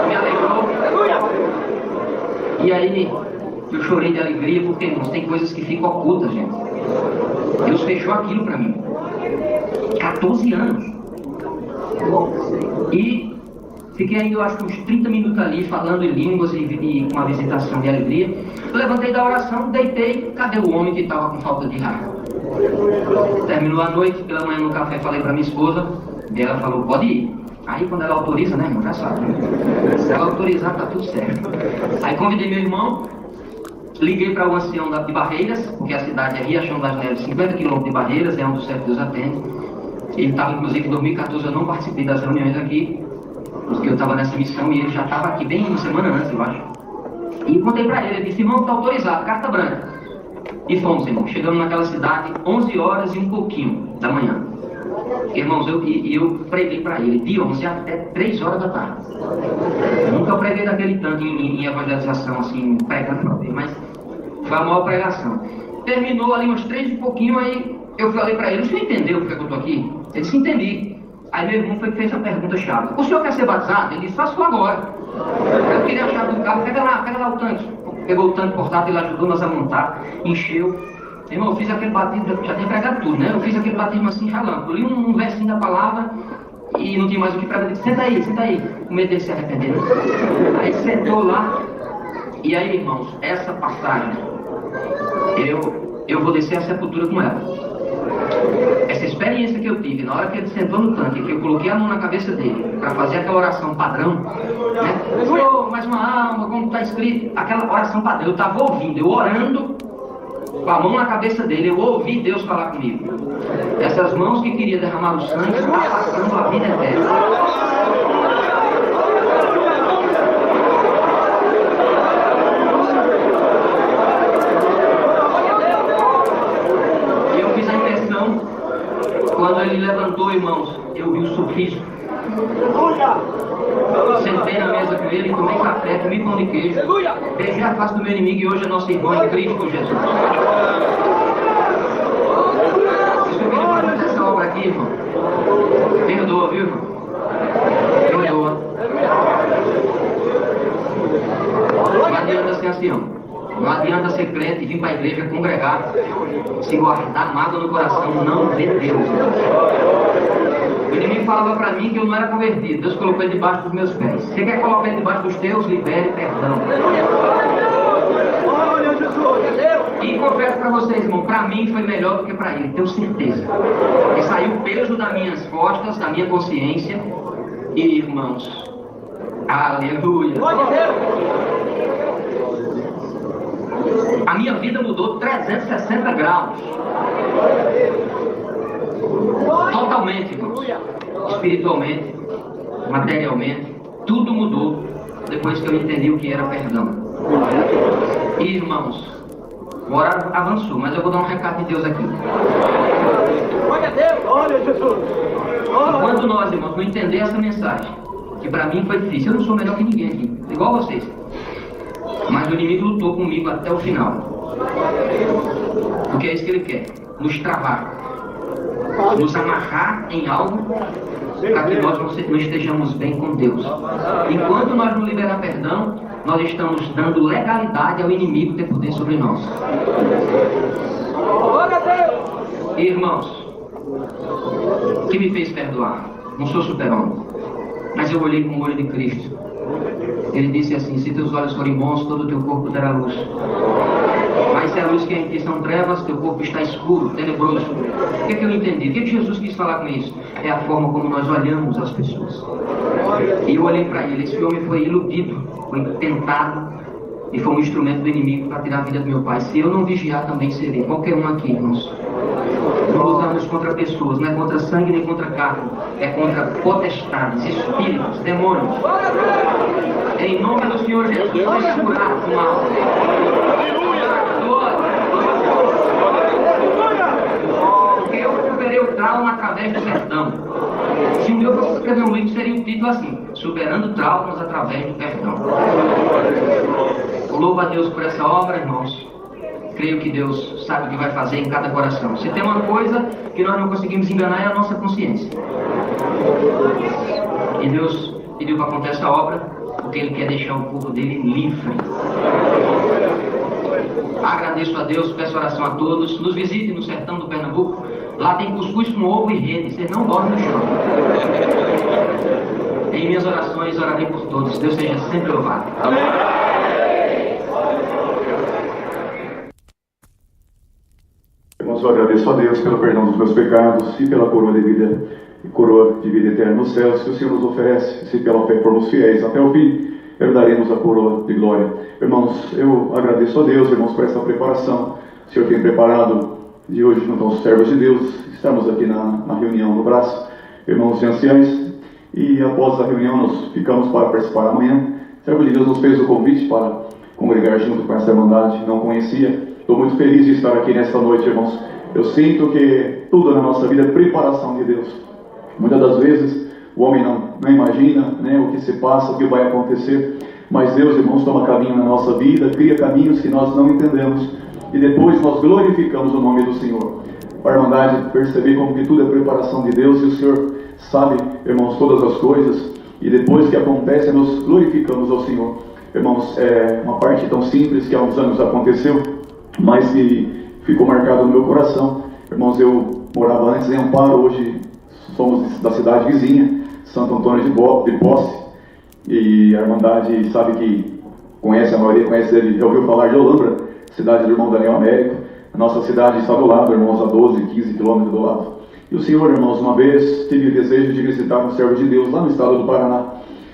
Me alegrou. E aí eu chorei de alegria, porque, irmãos, tem coisas que ficam ocultas, gente. Deus fechou aquilo para mim. 14 anos. E fiquei ainda, eu acho que uns 30 minutos ali, falando em línguas e com uma visitação de alegria. Eu levantei da oração, deitei, cadê o homem que estava com falta de ar? Terminou a noite, pela manhã no café falei para minha esposa, e ela falou, pode ir. Aí quando ela autoriza, né, irmão, já sabe. Se ela autorizar, tá tudo certo. Aí convidei meu irmão, liguei para o ancião de Barreiras, porque a cidade é Riachão das Neves, 50 km de Barreiras, é onde o Certo Deus atende. Ele estava, inclusive, em 2014, eu não participei das reuniões aqui, porque eu estava nessa missão e ele já estava aqui bem uma semana antes, eu acho. E contei para ele, ele disse, irmão, está autorizado, carta branca. E fomos, irmão, chegamos naquela cidade 11 horas e um pouquinho da manhã. Irmãos, eu preguei para ele de 11 até 3 horas da tarde. Eu nunca preguei daquele tanto em evangelização, assim, pregando para ele, mas foi a maior pregação. Terminou ali umas 3 e pouquinho, aí eu falei para ele, você entendeu porque eu estou aqui? Ele disse, entendi. Aí meu irmão foi que fez a pergunta-chave. O senhor quer ser batizado? Ele disse, faço agora. Eu queria a chave do carro, pega lá o tanque. Pegou o tanque portátil, ele ajudou nós a montar, encheu. Irmão, eu fiz aquele batismo, já tinha pregado tudo, né? Eu fiz aquele batismo assim, relâmpago. Eu li um versinho da palavra e não tinha mais o que pregar. Eu disse, senta aí, com medo dele se arrepender. Aí sentou lá, e aí, irmãos, essa passagem, eu vou descer à sepultura com ela. Essa experiência que eu tive, na hora que ele sentou no tanque, que eu coloquei a mão na cabeça dele, para fazer aquela oração padrão, né? Oh, mais uma alma, como está escrito, aquela oração padrão, eu estava ouvindo, eu orando, com a mão na cabeça dele, eu ouvi Deus falar comigo. Essas mãos que queriam derramar o sangue estão passando a vida eterna. Quando ele levantou, irmãos, eu vi o sorriso. Sentei na mesa com ele, tomei café, comi pão de queijo, beijei a face do meu inimigo e hoje é nosso irmão em Cristo Jesus. Isso eu queria fazer essa obra aqui, irmão. Perdoa, viu, irmão? Perdoa. Não adianta ser ancião. Não adianta ser crente e vir para a igreja congregar, se guardar mágoa no coração, não ver Deus. O inimigo falava para mim que eu não era convertido. Deus colocou ele debaixo dos meus pés. Você quer colocar ele debaixo dos teus? Libere perdão. E confesso para vocês, irmão, para mim foi melhor do que para ele, tenho certeza. E saiu o peso das minhas costas, da minha consciência. E, irmãos, aleluia. A minha vida mudou 360 graus. Totalmente, irmãos. Espiritualmente, materialmente, tudo mudou depois que eu entendi o que era perdão. E, irmãos, o horário avançou, mas eu vou dar um recado de Deus aqui. Olha Jesus! Quando nós, irmãos, não entender essa mensagem, que para mim foi difícil, eu não sou melhor que ninguém aqui, igual vocês. Mas o inimigo lutou comigo até o final. Porque é isso que ele quer. Nos travar. Nos amarrar em algo para que nós não estejamos bem com Deus. Enquanto nós não liberar perdão, nós estamos dando legalidade ao inimigo ter poder sobre nós. Irmãos, o que me fez perdoar? Não sou super-homem, mas eu olhei com o olho de Cristo. Ele disse assim: se teus olhos forem bons, todo o teu corpo terá luz. Mas se a luz que é em ti são trevas, teu corpo está escuro, tenebroso. O que eu entendi? O que Jesus quis falar com isso? É a forma como nós olhamos as pessoas. E eu olhei para ele. Esse homem foi iludido, foi tentado e foi um instrumento do inimigo para tirar a vida do meu pai. Se eu não vigiar, também serei. Qualquer um aqui, irmãos. Não lutamos contra pessoas, não é contra sangue nem contra carne, é contra potestades, espíritos, demônios. Em nome do Senhor Jesus, seja curado do mal. Porque eu superei o trauma através do perdão. Se um dia eu fosse escrever um livro, seria o título assim: Superando Traumas através do Perdão. Louvo a Deus por essa obra, irmãos. Creio que Deus sabe o que vai fazer em cada coração. Se tem uma coisa que nós não conseguimos enganar, é a nossa consciência. E Deus pediu para acontecer essa obra porque Ele quer deixar o povo dele livre. Agradeço a Deus, peço oração a todos. Nos visite no sertão do Pernambuco. Lá tem cuscuz com ovo e rede. Vocês não dormem no chão. Em minhas orações, orarei por todos. Deus seja sempre louvado. Amém. Eu agradeço a Deus pelo perdão dos meus pecados e pela coroa de vida eterna nos céus que o Senhor nos oferece. Se pela fé formos fiéis até o fim, herdaremos a coroa de glória. Irmãos, eu agradeço a Deus, irmãos, por essa preparação. O Senhor tem preparado de hoje junto aos servos de Deus. Estamos aqui na reunião no braço, irmãos e anciães, e após a reunião nós ficamos para participar amanhã. O servo de Deus nos fez o convite para congregar junto com essa irmandade, não conhecia. Estou muito feliz de estar aqui nesta noite, irmãos. Eu sinto que tudo na nossa vida é preparação de Deus. Muitas das vezes o homem não imagina, né, o que se passa, o que vai acontecer. Mas Deus, irmãos, toma caminho na nossa vida, cria caminhos que nós não entendemos. E depois nós glorificamos o nome do Senhor. Para a irmandade perceber como que tudo é preparação de Deus. E o Senhor sabe, irmãos, todas as coisas. E depois que acontece, nós glorificamos ao Senhor. Irmãos, é uma parte tão simples que há uns anos aconteceu, mas que ficou marcado no meu coração. Irmãos, eu morava antes em Amparo, hoje somos da cidade vizinha, Santo Antônio de Posse, e a irmandade sabe que conhece, a maioria conhece ele, já ouviu falar de Olambra, cidade do irmão Daniel Américo. A nossa cidade está do lado, irmãos, a 12, 15 quilômetros do lado. E o Senhor, irmãos, uma vez teve o desejo de visitar um servo de Deus lá no estado do Paraná.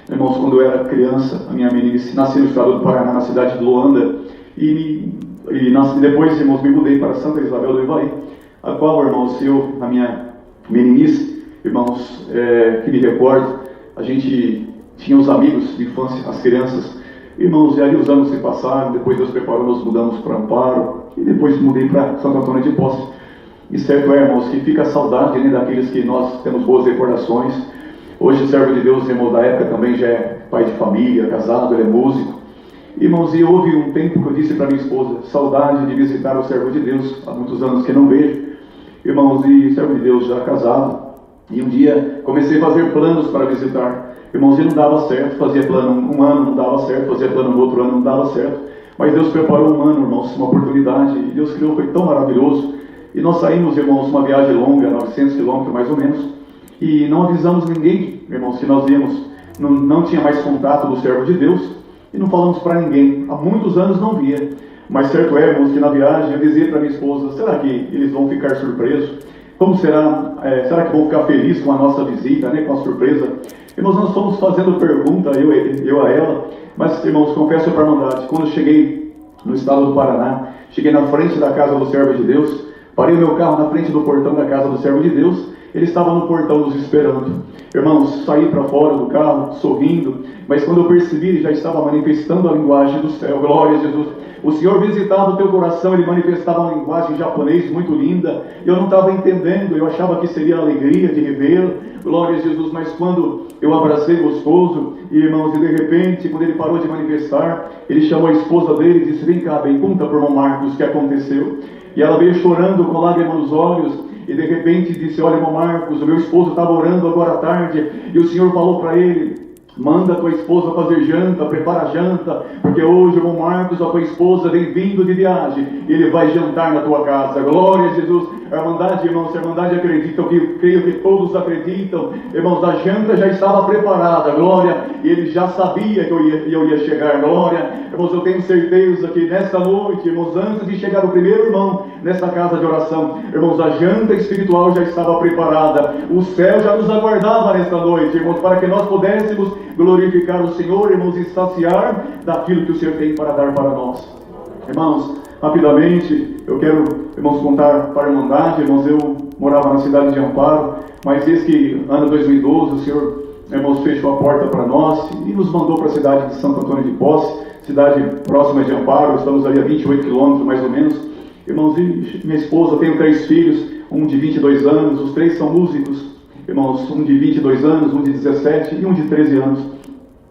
Irmãos, quando eu era criança, a minha meninice nasci no estado do Paraná, na cidade de Luanda, e depois, irmãos, me mudei para Santa Isabel do Ivaí, a qual, irmãos, eu, na minha meninice, irmãos, que me recordo, a gente tinha os amigos de infância, as crianças, irmãos, e ali os anos se passaram, depois Deus preparou, nós mudamos para Amparo, e depois mudei para Santo Antônio de Posse. E certo é, irmãos, que fica a saudade, né, daqueles que nós temos boas recordações. Hoje o servo de Deus, irmão, da época também já é pai de família, casado, ele é músico. Irmãos, e houve um tempo que eu disse para minha esposa, saudade de visitar o servo de Deus, há muitos anos que não vejo. Irmãos, e servo de Deus já casado, e um dia comecei a fazer planos para visitar. Irmãos, e não dava certo, fazia plano um ano, não dava certo, fazia plano no outro ano, não dava certo. Mas Deus preparou um ano, irmãos, uma oportunidade, e Deus criou, foi tão maravilhoso. E nós saímos, irmãos, uma viagem longa, 900 quilômetros mais ou menos, e não avisamos ninguém, irmãos, que nós íamos, não tinha mais contato do servo de Deus, e não falamos para ninguém. Há muitos anos não via, mas certo é, irmãos, que na viagem eu dizia para minha esposa, será que eles vão ficar surpresos? Como será? Será que vão ficar felizes com a nossa visita, né, com a surpresa? Irmãos, nós fomos fazendo pergunta, eu a ela, mas, irmãos, confesso para a irmandade, quando eu cheguei no estado do Paraná, cheguei na frente da casa do servo de Deus, parei o meu carro na frente do portão da casa do servo de Deus, ele estava no portão nos esperando. Irmãos, saí para fora do carro, sorrindo, mas quando eu percebi, ele já estava manifestando a linguagem do céu. Glória a Jesus. O Senhor visitava o teu coração, ele manifestava uma linguagem japonês muito linda. Eu não estava entendendo, eu achava que seria a alegria de revê-lo. Glória a Jesus, mas quando eu abracei gostoso, irmãos, e de repente, quando ele parou de manifestar, ele chamou a esposa dele e disse, vem cá, bem, conta para o irmão Marcos o que aconteceu. E ela veio chorando com lágrimas nos olhos, e de repente disse, olha, irmão Marcos, o meu esposo estava orando agora à tarde, e o Senhor falou para ele, manda a tua esposa fazer janta, prepara a janta, porque hoje, irmão Marcos, a tua esposa vem vindo de viagem, e ele vai jantar na tua casa. Glória a Jesus. A irmandade, irmãos, a irmandade acredita, eu creio que todos acreditam, irmãos, a janta já estava preparada, glória, e ele já sabia que eu ia chegar, glória. Irmãos, eu tenho certeza que nesta noite, irmãos, antes de chegar o primeiro irmão nesta casa de oração, irmãos, a janta espiritual já estava preparada, o céu já nos aguardava nesta noite, irmãos, para que nós pudéssemos glorificar o Senhor, irmãos, e saciar daquilo que o Senhor tem para dar para nós. Irmãos, rapidamente, eu quero, irmãos, contar para a irmandade. Irmãos, eu morava na cidade de Amparo, mas desde que ano 2012 o Senhor, irmãos, fechou a porta para nós e nos mandou para a cidade de Santo Antônio de Posse, cidade próxima de Amparo, estamos ali a 28 quilômetros mais ou menos. Irmãos, e minha esposa, tenho 3 filhos, um de 22 anos, os 3 são músicos. Irmãos, um de 22 anos, um de 17 e um de 13 anos.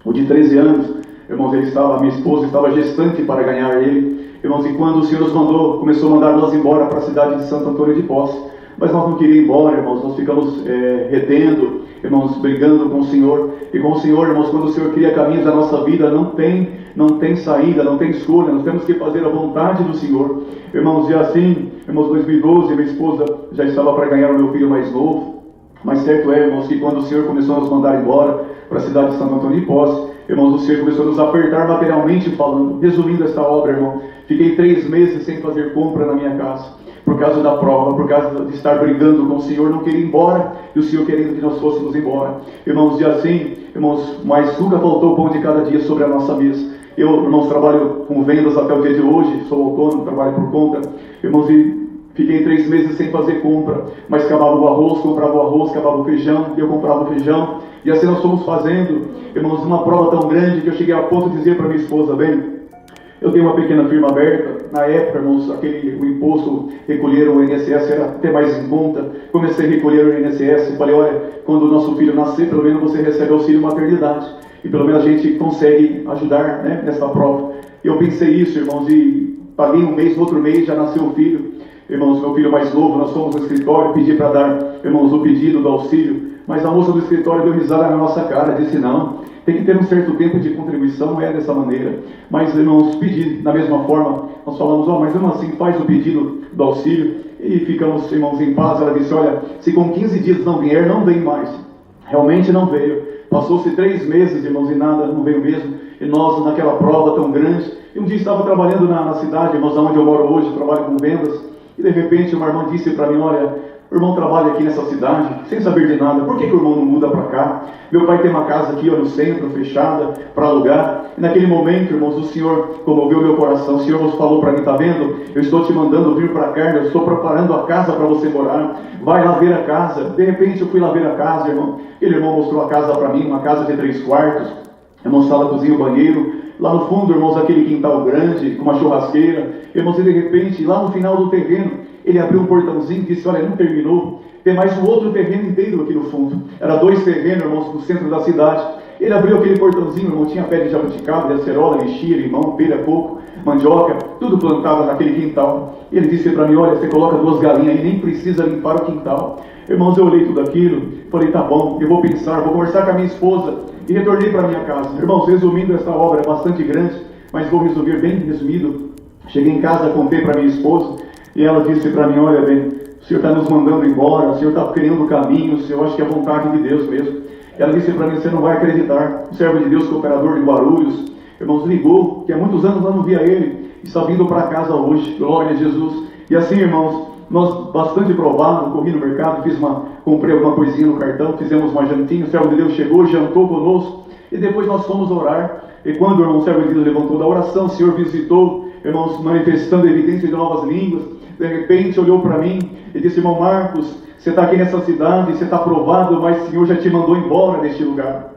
O de 13 anos, irmãos, minha esposa estava gestante para ganhar ele. Irmãos, e quando o Senhor nos mandou, começou a mandar nós embora para a cidade de Santo Antônio de Posse, mas nós não queríamos ir embora, irmãos, nós ficamos retendo, irmãos, brigando com o Senhor, e com o Senhor, irmãos, quando o Senhor cria caminhos da nossa vida, não tem saída, não tem escolha, nós temos que fazer a vontade do Senhor. Irmãos, e assim, irmãos, 2012, minha esposa já estava para ganhar o meu filho mais novo, mas certo é, irmãos, que quando o Senhor começou a nos mandar embora para a cidade de Santo Antônio de Posse, irmãos, o Senhor começou a nos apertar materialmente falando. Resumindo esta obra, irmão, fiquei 3 meses sem fazer compra na minha casa, por causa da prova, por causa de estar brigando com o Senhor, não queria ir embora, e o Senhor querendo que nós fôssemos embora. Irmãos, e assim, irmãos, mas nunca faltou o pão de cada dia sobre a nossa mesa. Eu, irmãos, trabalho com vendas até o dia de hoje, sou autônomo, trabalho por conta. Irmãos, e fiquei 3 meses sem fazer compra, mas acabava o arroz, comprava o arroz, acabava o feijão, eu comprava o feijão, e assim nós fomos fazendo, irmãos, uma prova tão grande que eu cheguei a ponto de dizer para minha esposa, bem, eu tenho uma pequena firma aberta, na época, irmãos, o imposto, recolher o INSS era até mais em conta, comecei a recolher o INSS, falei, olha, quando o nosso filho nascer, pelo menos você recebe auxílio maternidade, e pelo menos a gente consegue ajudar, né, nessa prova. Eu pensei isso, irmãos, e paguei um mês, no outro mês já nasceu o filho. Irmãos, meu filho mais novo, nós fomos no escritório, pedi para dar, irmãos, o pedido do auxílio, mas a moça do escritório deu risada na nossa cara, disse não, tem que ter um certo tempo de contribuição, não é dessa maneira. Mas, irmãos, pedi da mesma forma, nós falamos, mas mesmo assim faz o pedido do auxílio, e ficamos, irmãos, em paz. Ela disse, olha, se com 15 dias não vier, não vem mais. Realmente não veio. Passou-se 3 meses, irmãos, e nada, não veio mesmo. E nós, naquela prova tão grande, e um dia estava trabalhando na cidade, irmãos, onde eu moro hoje, trabalho com vendas, E de repente uma irmã disse para mim, olha, o irmão trabalha aqui nessa cidade, sem saber de nada, por que o irmão não muda para cá? Meu pai tem uma casa aqui no centro, fechada, para alugar. E naquele momento, irmãos, o Senhor comoveu meu coração. O Senhor nos falou para mim, está vendo? Eu estou te mandando vir para cá, eu estou preparando a casa para você morar. Vai lá ver a casa. De repente eu fui lá ver a casa, irmão. Aquele irmão mostrou a casa para mim, uma casa de 3 quartos. Irmão, sala, cozinha, banheiro. Lá no fundo, irmãos, aquele quintal grande, com uma churrasqueira. Irmãos, e de repente, lá no final do terreno, ele abriu um portãozinho e disse, olha, não terminou, tem mais um outro terreno inteiro aqui no fundo. Era 2 terrenos, irmãos, no centro da cidade. Ele abriu aquele portãozinho, irmão, tinha pé de jabuticaba, de acerola, lixia, limão, pera, coco, mandioca, tudo plantado naquele quintal. E ele disse para mim, olha, você coloca 2 galinhas aí, nem precisa limpar o quintal. Irmãos, eu olhei tudo aquilo, falei, tá bom, eu vou pensar, vou conversar com a minha esposa, e retornei para minha casa. Irmãos, resumindo, essa obra é bastante grande, mas vou resumir bem resumido. Cheguei em casa, contei para minha esposa, e ela disse para mim, olha bem, o Senhor está nos mandando embora, o Senhor está criando caminhos, eu acho que é vontade de Deus mesmo. Ela disse para mim, você não vai acreditar, o servo de Deus, cooperador de Guarulhos, irmãos, ligou, que há muitos anos eu não via ele, está vindo para casa hoje, glória a Jesus. E assim, irmãos, nós bastante provados, corri no mercado, comprei alguma coisinha no cartão, fizemos uma jantinha, o servo de Deus chegou, jantou conosco, e depois nós fomos orar. E quando o irmão servo de Deus levantou da oração, o Senhor visitou, irmãos, manifestando evidência de novas línguas. De repente olhou para mim e disse, irmão Marcos, você está aqui nessa cidade, você está provado, mas o Senhor já te mandou embora deste lugar.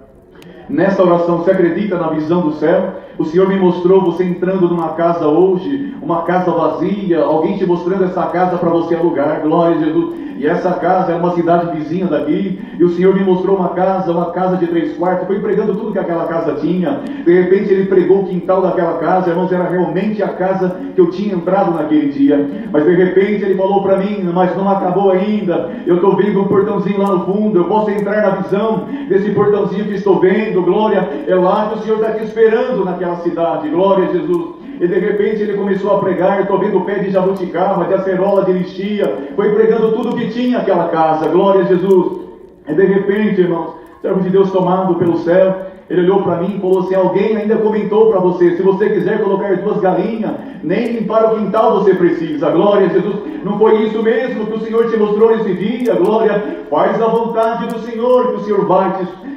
Nessa oração, você acredita na visão do céu? O Senhor me mostrou você entrando numa casa hoje, uma casa vazia, alguém te mostrando essa casa para você alugar, glória a Jesus. E essa casa é uma cidade vizinha daqui, e o Senhor me mostrou uma casa de 3 quartos, foi pregando tudo que aquela casa tinha. De repente ele pregou o quintal daquela casa, irmãos, era realmente a casa que eu tinha entrado naquele dia. Mas de repente ele falou para mim, mas não acabou ainda, eu estou vendo um portãozinho lá no fundo, eu posso entrar na visão desse portãozinho que estou vendo, glória, é lá que o Senhor está te esperando naquela cidade, glória a Jesus. E de repente ele começou a pregar, estou vendo pé de jabuticaba, de acerola, de lixia, foi pregando tudo que tinha aquela casa, glória a Jesus. E de repente, irmãos, servo de Deus tomado pelo céu, ele olhou para mim e falou assim, alguém ainda comentou para você, se você quiser colocar 2 galinhas, nem limpar o quintal você precisa, glória a Jesus. Não foi isso mesmo que o Senhor te mostrou nesse dia, glória, faz a vontade do Senhor, que o Senhor vai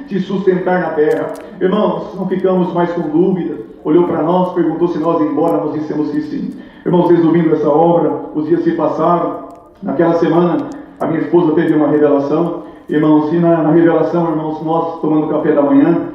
te sustentar na terra. Irmãos, não ficamos mais com dúvida. Olhou para nós, perguntou se nós ia embora, nós dissemos que sim. Irmãos, resumindo essa obra, os dias se passaram. Naquela semana, a minha esposa teve uma revelação. Irmãos, e na revelação, irmãos, nós tomando café da manhã,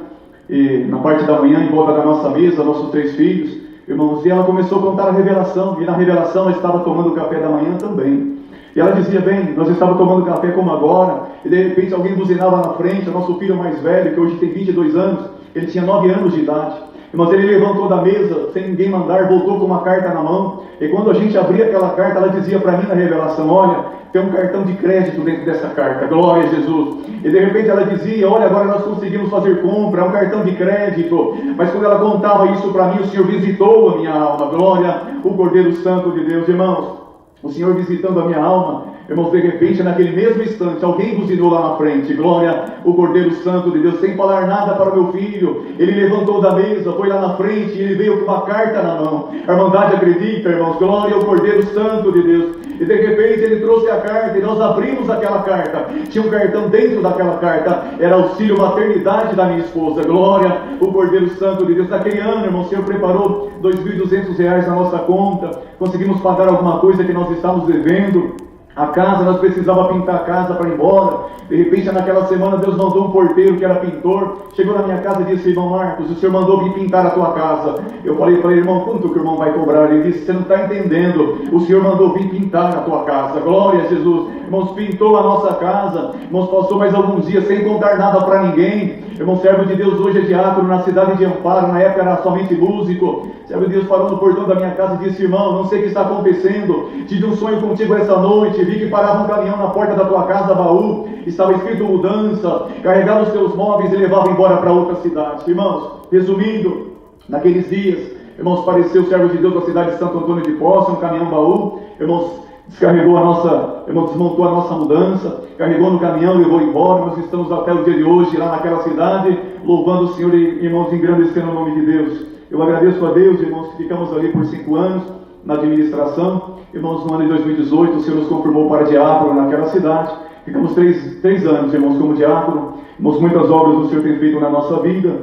e na parte da manhã, em volta da nossa mesa, nossos 3 filhos, irmãos, e ela começou a contar a revelação, e na revelação ela estava tomando café da manhã também. E ela dizia, bem, nós estávamos tomando café como agora, e de repente alguém buzinava na frente, o nosso filho mais velho, que hoje tem 22 anos, ele tinha 9 anos de idade. Mas ele levantou da mesa, sem ninguém mandar, voltou com uma carta na mão, e quando a gente abria aquela carta, ela dizia para mim na revelação, olha, tem um cartão de crédito dentro dessa carta, glória a Jesus. E de repente ela dizia, olha, agora nós conseguimos fazer compra, é um cartão de crédito. Mas quando ela contava isso para mim, o Senhor visitou a minha alma, glória, o Cordeiro Santo de Deus. Irmãos, o Senhor visitando a minha alma, irmãos, de repente, naquele mesmo instante, alguém buzinou lá na frente, glória, o Cordeiro Santo de Deus, sem falar nada para o meu filho. Ele levantou da mesa, foi lá na frente, e ele veio com uma carta na mão. A Irmandade acredita, irmãos, glória ao Cordeiro Santo de Deus. E de repente ele trouxe a carta, e nós abrimos aquela carta, tinha um cartão dentro daquela carta, era auxílio maternidade da minha esposa, glória, o Cordeiro Santo de Deus. Naquele ano, irmão, o Senhor preparou R$2.200 na nossa conta, conseguimos pagar alguma coisa que nós estávamos devendo. A casa, nós precisávamos pintar a casa para ir embora. De repente, naquela semana, Deus mandou um porteiro que era pintor. Chegou na minha casa e disse, irmão Marcos, o Senhor mandou vir pintar a tua casa. Eu falei para ele, irmão, quanto que o irmão vai cobrar? Ele disse, você não está entendendo. O Senhor mandou vir pintar a tua casa. Glória a Jesus. Irmãos, pintou a nossa casa. Irmãos, passou mais alguns dias sem contar nada para ninguém. Irmão, servo de Deus hoje é diácono na cidade de Amparo. Na época era somente músico. Servo de Deus parou no portão da minha casa e disse, irmão, não sei o que está acontecendo. Tive um sonho contigo essa noite. Vi que parava um caminhão na porta da tua casa, baú. Estava escrito mudança. Carregava os teus móveis e levava embora para outra cidade. Irmãos, resumindo, naqueles dias, irmãos, apareceu o servo de Deus da cidade de Santo Antônio de Posse, um caminhão baú. Irmãos, descarregou a nossa, irmão, desmontou a nossa mudança, carregou no caminhão, levou embora. Nós estamos até o dia de hoje lá naquela cidade, louvando o Senhor e, irmãos, engrandecendo o nome de Deus. Eu agradeço a Deus, irmãos, que ficamos ali por 5 anos. na administração. Irmãos, no ano de 2018, o Senhor nos confirmou para diácono naquela cidade. Ficamos três anos, irmãos, como diácono. Irmãos, muitas obras o Senhor tem feito na nossa vida.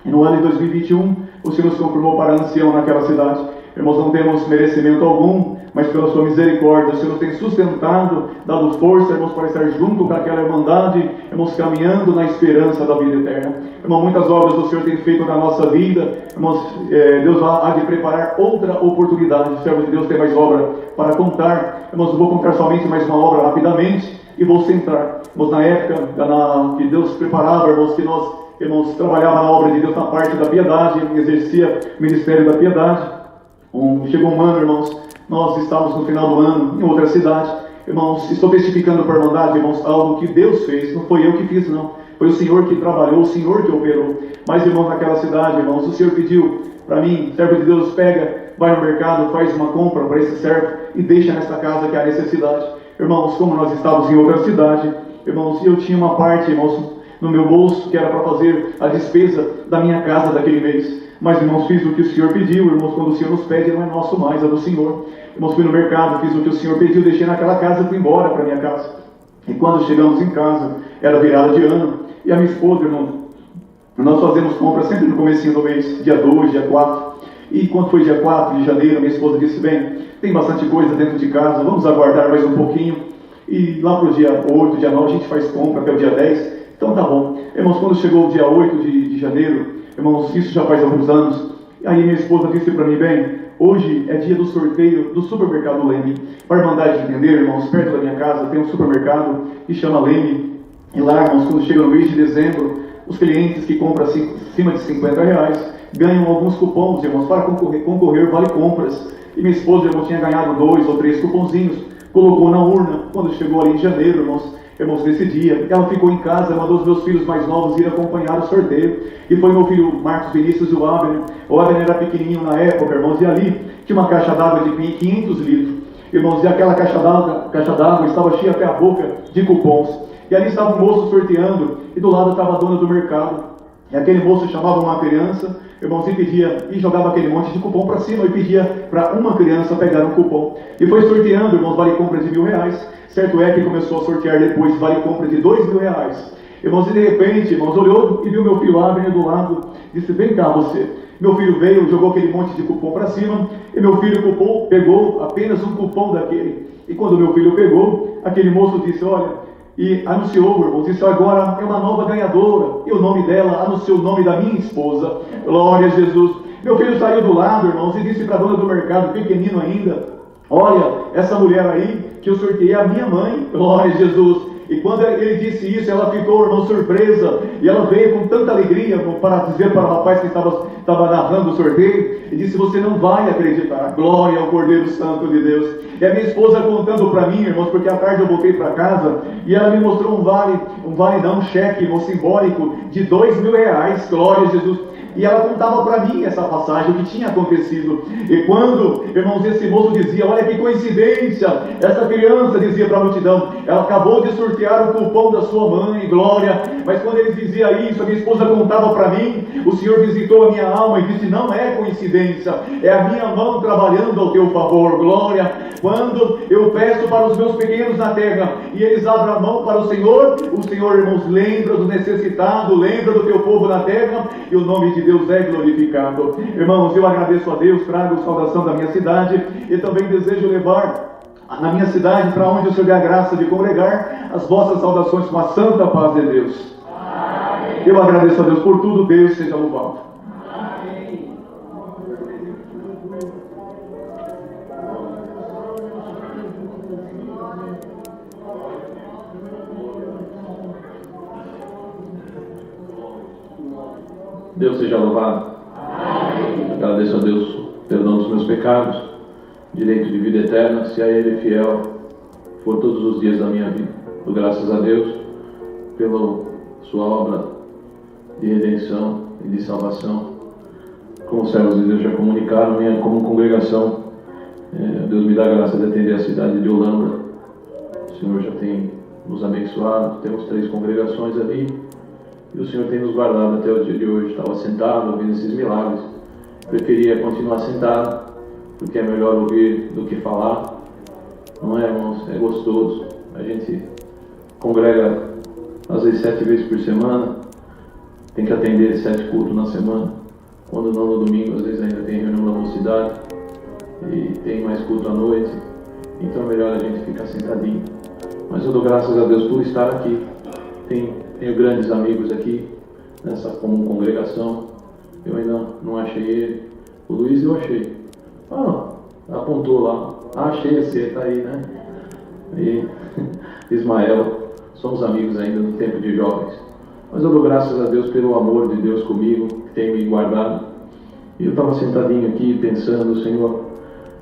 E no ano de 2021, o Senhor nos confirmou para ancião naquela cidade. Irmãos, não temos merecimento algum, mas pela sua misericórdia, o Senhor nos tem sustentado, dado força, irmãos, para estar junto com aquela irmandade, irmãos, caminhando na esperança da vida eterna. Irmão, muitas obras o Senhor tem feito na nossa vida. Irmãos, Deus há de preparar outra oportunidade. O servo de Deus tem mais obra para contar. Irmãos, eu vou contar somente mais uma obra rapidamente e vou centrar. Irmãos, na época que Deus preparava, irmãos, que nós, irmãos, trabalhava na obra de Deus na parte da piedade, exercia o ministério da piedade. Chegou um ano, irmãos, nós estávamos no final do ano em outra cidade. Irmãos, estou testificando para a irmandade, irmãos, algo que Deus fez, não foi eu que fiz, não. Foi o Senhor que trabalhou, o Senhor que operou. Mas, irmãos, naquela cidade, irmãos, o Senhor pediu para mim, servo de Deus, pega, vai no mercado, faz uma compra para esse servo e deixa nesta casa que há necessidade. Irmãos, como nós estávamos em outra cidade, irmãos, eu tinha uma parte, irmãos, no meu bolso, que era para fazer a despesa da minha casa daquele mês. Mas, irmãos, fiz o que o Senhor pediu. Irmãos, quando o Senhor nos pede, não é nosso mais, é do Senhor. Irmãos, fui no mercado, fiz o que o Senhor pediu, deixei naquela casa e fui embora para minha casa. E quando chegamos em casa, era virada de ano, e a minha esposa, irmão, nós fazemos compras sempre no comecinho do mês, dia 2, dia 4. E quando foi dia 4 de janeiro, minha esposa disse, bem, tem bastante coisa dentro de casa, vamos aguardar mais um pouquinho. E lá para o dia 8, dia 9, a gente faz compra até o dia 10. Então tá bom. Irmãos, quando chegou o dia 8 de janeiro, irmãos, isso já faz alguns anos, aí minha esposa disse para mim, bem, hoje é dia do sorteio do supermercado Leme. Para a irmandade entender, irmãos, perto da minha casa tem um supermercado que chama Leme. E lá, irmãos, quando chega no mês de dezembro, os clientes que compram acima de R$50 ganham alguns cupons, irmãos, para concorrer vale compras. E minha esposa, irmão, tinha ganhado 2 ou 3 cupomzinhos, colocou na urna. Quando chegou ali em janeiro, irmãos, nesse dia, ela ficou em casa, mandou os meus filhos mais novos ir acompanhar o sorteio. E foi meu filho Marcos Vinícius e o Abner. O Abner era pequenininho na época, irmãos, e ali tinha uma caixa d'água de 500 litros. Irmãos, e aquela caixa d'água estava cheia até a boca de cupons. E ali estava um moço sorteando, e do lado estava a dona do mercado. E aquele moço chamava uma criança, irmãos, e jogava aquele monte de cupom para cima e pedia para uma criança pegar um cupom. E foi sorteando, irmãos, vale compra de R$1.000. Certo é que começou a sortear depois vale compra de R$2.000. Irmãos, e de repente, irmãos, olhou e viu meu filho Abner do lado, disse, vem cá você. Meu filho veio, jogou aquele monte de cupom para cima, e meu filho pegou apenas um cupom daquele. E quando meu filho pegou, aquele moço disse, olha, e anunciou, irmãos, disse, agora é uma nova ganhadora. E o nome dela anunciou o nome da minha esposa. Glória a Jesus. Meu filho saiu do lado, irmãos, e disse para a dona do mercado, pequenino ainda, olha, essa mulher aí, que eu sorteei a minha mãe. Glória a Jesus. E quando ele disse isso, ela ficou, irmão, surpresa. E ela veio com tanta alegria para dizer para o rapaz que estava narrando o sorteio. E disse, você não vai acreditar. Glória ao Cordeiro Santo de Deus. E a minha esposa contando para mim, irmãos, porque à tarde eu voltei para casa. E ela me mostrou um cheque, irmão, simbólico de R$2.000. Glória a Jesus. E ela contava para mim essa passagem, o que tinha acontecido. E quando, irmãos, esse moço dizia, olha que coincidência, essa criança dizia para a multidão, ela acabou de sortear o cupom da sua mãe, glória. Mas quando ele dizia isso, a minha esposa contava para mim, o Senhor visitou a minha alma e disse, não é coincidência, é a minha mão trabalhando ao teu favor, glória. Quando eu peço para os meus pequenos na terra, e eles abrem a mão para o Senhor, irmãos, lembra do necessitado, lembra do teu povo na terra, e o nome de Deus é glorificado. Irmãos, eu agradeço a Deus, trago saudação da minha cidade, e também desejo levar na minha cidade, para onde o Senhor dê a graça de congregar, as vossas saudações com a santa paz de Deus. Amém. Eu agradeço a Deus por tudo, Deus seja louvado. Amém. Deus seja louvado. Amém. Agradeço a Deus perdão dos meus pecados, direito de vida eterna, se a Ele fiel for todos os dias da minha vida. Dou graças a Deus pela sua obra de redenção e de salvação. Como os servos de Deus já comunicaram, como congregação, Deus me dá a graça de atender a cidade de Olambra. O Senhor já tem nos abençoado, temos 3 congregações ali, e o Senhor tem nos guardado até o dia de hoje. Estava sentado, ouvindo esses milagres, preferia continuar sentado, porque é melhor ouvir do que falar. Não é, irmãos? É gostoso. A gente congrega às vezes 7 vezes por semana, tem que atender 7 cultos na semana. Quando não no domingo, às vezes ainda tem reunião da mocidade e tem mais culto à noite. Então é melhor a gente ficar sentadinho. Mas eu dou graças a Deus por estar aqui. Tenho grandes amigos aqui nessa comum congregação. Eu ainda não achei ele. O Luiz eu achei. Apontou lá. Achei você, tá aí, né? E Ismael, somos amigos ainda do tempo de jovens. Mas eu dou graças a Deus pelo amor de Deus comigo, que tem me guardado. E eu estava sentadinho aqui pensando, Senhor,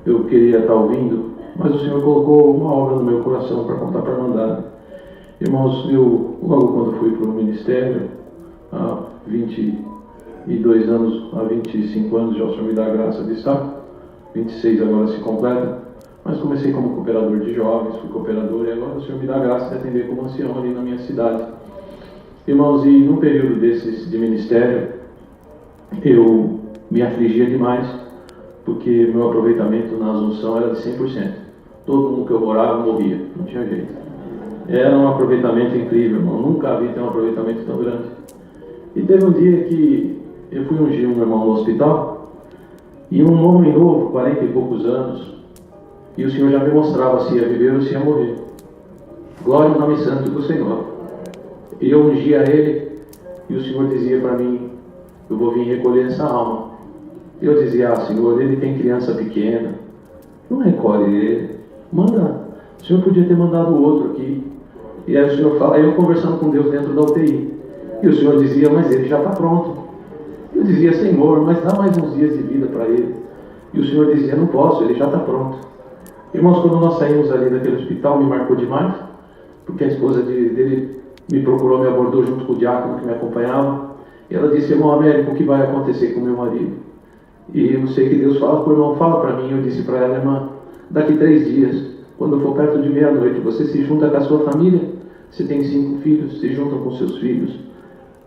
eu queria estar ouvindo, mas o Senhor colocou uma obra no meu coração para contar para a Irmandade. Irmãos, eu logo quando fui para o ministério, há 22 anos, há 25 anos já o Senhor me dá a graça de estar, 26 agora se completa, mas comecei como cooperador de jovens, fui cooperador e agora o Senhor me dá a graça de atender como ancião ali na minha cidade. Irmãos, e num período desses de ministério, eu me afligia demais, porque meu aproveitamento na Assunção era de 100%. Todo mundo que eu morava morria, não tinha jeito. Era um aproveitamento incrível, irmão. Nunca vi ter um aproveitamento tão grande. E teve um dia que eu fui ungir um irmão no hospital, e um homem novo, 40 e poucos anos, e o Senhor já me mostrava se ia viver ou se ia morrer. Glória ao nome santo do Senhor. E eu ungia ele, e o Senhor dizia para mim, eu vou vir recolher essa alma. Eu dizia, Senhor, ele tem criança pequena, não recolhe ele, manda, o Senhor podia ter mandado o outro aqui. E aí o Senhor fala, eu conversando com Deus dentro da UTI, e o Senhor dizia, mas ele já está pronto. Eu dizia, Senhor, mas dá mais uns dias de vida para ele. E o Senhor dizia, não posso, ele já está pronto. Irmãos, quando nós saímos ali daquele hospital, me marcou demais, porque a esposa dele me procurou, me abordou junto com o diácono que me acompanhava, e ela disse, irmão Américo, o que vai acontecer com meu marido? E eu sei que Deus fala, irmão, fala para mim. Eu disse para ela, irmã, daqui 3 dias, quando for perto de meia-noite, você se junta com a sua família, você tem 5 filhos, se juntam com seus filhos,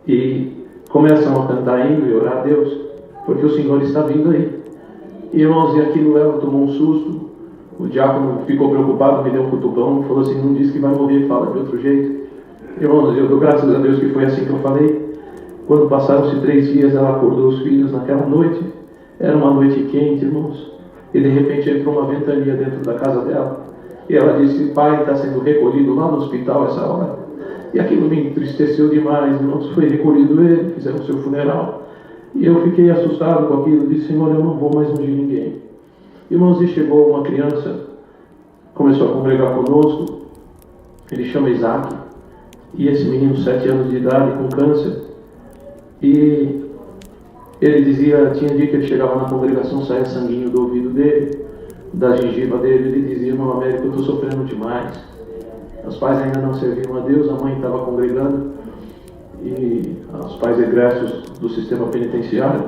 e começam a cantar hino e orar a Deus, porque o Senhor está vindo aí. E irmãos, e aquilo ela tomou um susto, o diácono ficou preocupado, me deu um cutucão, falou assim, não diz que vai morrer, fala de outro jeito. Irmãos, eu dou graças a Deus que foi assim que eu falei. Quando passaram-se 3 dias, ela acordou os filhos naquela noite. Era uma noite quente, irmãos. E de repente entrou uma ventania dentro da casa dela. E ela disse, pai está sendo recolhido lá no hospital essa hora. E aquilo me entristeceu demais, irmãos. Foi recolhido ele, fizeram o seu funeral. E eu fiquei assustado com aquilo. Disse, Senhor, eu não vou mais ungir ninguém. Irmãos, e chegou uma criança, começou a congregar conosco. Ele chama Isaac. E esse menino, 7 anos de idade, com câncer. E ele dizia, tinha dia que ele chegava na congregação, saía sanguinho do ouvido dele, da gengiva dele. Ele dizia, irmão Américo, eu estou sofrendo demais. Os pais ainda não serviam a Deus, a mãe estava congregando, e os pais egressos do sistema penitenciário.